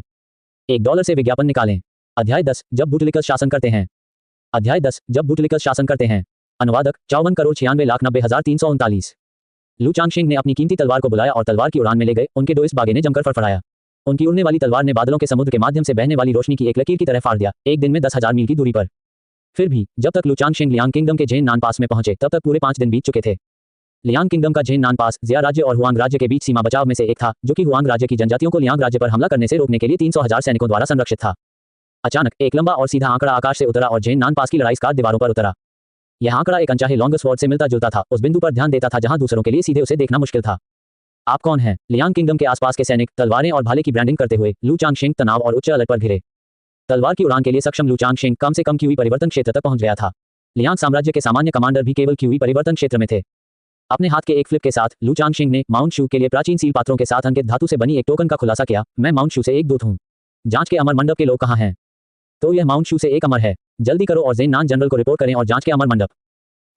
$1 से विज्ञापन निकालें। अध्याय 10, जब बूटलिकस शासन करते हैं। अध्याय 10, जब बूटलिकस शासन करते हैं। अनुवादक 54,96,90,339। लू चांगशिंग ने अपनी कीमती तलवार को बुलाया और तलवार की उड़ान में ले गए। उनके डोइस बागे ने जमकर फड़फड़ाया। उनकी उड़ने वाली तलवार ने बादलों के समुद्र के माध्यम से बहने वाली रोशनी की एक लकीर की तरह फाड़ दिया, एक दिन में 10,000 मील की दूरी पर। फिर भी जब तक लू चांगशिंग लियांग किंगडम के जेन नान पास में पहुंचे तब तक पूरे 5 दिन बीत चुके थे। लियांग किंगडम का जेन नान पास जिया राज्य और हुआंग राज्य के बीच सीमा बचाव में से एक था, जो कि हुआंग राज्य की जनजातियों को लियांग राज्य पर हमला करने से रोकने के लिए 300,000 सैनिकों द्वारा संरक्षित था। अचानक एक लंबा और सीधा आंकड़ा आकाश से उतरा और जेन नान पास की लड़ाई स्कार दीवारों पर उतरा। यह आंकड़ा एक अनचाहे लॉन्ग स्वॉर्ड से मिलता जुलता था, उस बिंदु पर ध्यान देता था जहां दूसरों के लिए सीधे उसे देखना मुश्किल था। आप कौन हैं? लियांग किंगडम के आसपास के सैनिक तलवारें और भाले की ब्रांडिंग करते हुए लू चांगशिंग तनाव और उच्च अलर्ट पर घिरे। तलवार की उड़ान के लिए सक्षम लू चांगशिंग कम से कम क्यूई परिवर्तन क्षेत्र तक पहुंच गया था। लियांग साम्राज्य के सामान्य कमांडर भी केवल क्यूई परिवर्तन क्षेत्र में थे। अपने हाथ के एक फ्लिप के साथ लू चांगशिंग ने माउंट शू के लिए प्राचीन सील पात्रों के साथ अंकित धातु से बनी एक टोकन का खुलासा किया। मैं माउंट शू से एक दूत हूं। जांच के अमर मंडप के लोग कहां हैं? तो यह माउंट शू से एक अमर है। जल्दी करो और जेन नान जनरल को रिपोर्ट करें और जांच के अमर मंडप।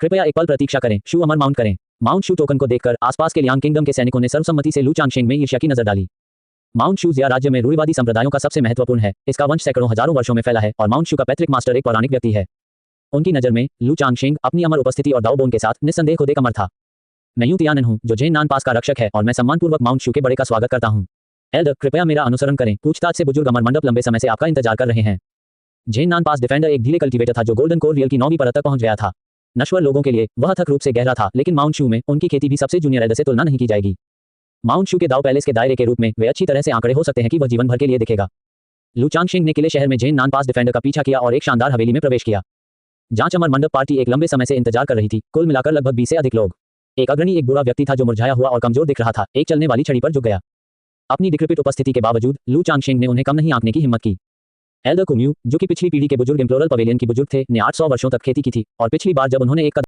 कृपया एक पल प्रतीक्षा करें। शू अमर माउंट करें। माउंट शू टोकन को देखकर आसपास के लियांग किंगडम के सैनिकों ने सर्वसम्मति से लू चांगशिंग में ईर्ष्या की नजर डाली। माउंट शू जिया राज्य में रूढ़िवादी संप्रदायों का सबसे महत्वपूर्ण है। इसका वंश सैकड़ों हजारों वर्षों में फैला है और माउंट शू का पैतृक मास्टर एक पौराणिक व्यक्ति है। उनकी नजर में लू चांगशिंग अपनी अमर उपस्थिति और दाओबोन के साथ निस्संदेह खुद एक अमर था। मैं यूं तियानन हूं जो जेन नान पास का रक्षक है और मैं सम्मानपूर्वक माउंट शू के बड़े का स्वागत करता हूं। एल्डर, कृपया मेरा अनुसरण करें। पूछताछ से बुजुर्ग अमर मंडप लंबे समय से आपका इंतजार कर रहे हैं। जेन नान पास डिफेंडर एक धीरे कल्टीवेटर था जो गोल्डन कोर रियल की 9वीं परत तक पहुंच गया था। नश्वर लोगों के लिए वह अथक रूप से गहरा था, लेकिन माउंट शू में उनकी खेती भी सबसे जूनियर एल्डर से तुलना नहीं की जाएगी। माउंट शू के दाव पैलेस के दायरे के रूप में वे अच्छी तरह से आंकड़े हो सकते हैं कि वह जीवन भर के लिए दिखेगा। लू चांगशिंग ने किले शहर में जेन नान पास डिफेंडर का पीछा किया और एक शानदार हवेली में प्रवेश किया। जांच अमर मंडप पार्टी एक लंबे समय से इंतजार कर रही थी, कुल मिलाकर लगभग 20 से अधिक लोग। एक अग्रणी एक बुरा व्यक्ति था जो मुरझाया हुआ और कमजोर दिख रहा था, एक चलने वाली छड़ी पर झुक गया। अपनी डिक्रिपिट उपस्थिति के बावजूद लू चांगशिंग ने उन्हें कम नहीं आंकने की हिम्मत की। एल्डर कुम्यू, जो कि पिछली पीढ़ी के बुजुर्ग इम्प्लोरल पवेलियन की बुजुर्ग थे, ने 800 वर्षों तक खेती की थी और पिछली बार जब उन्होंने एक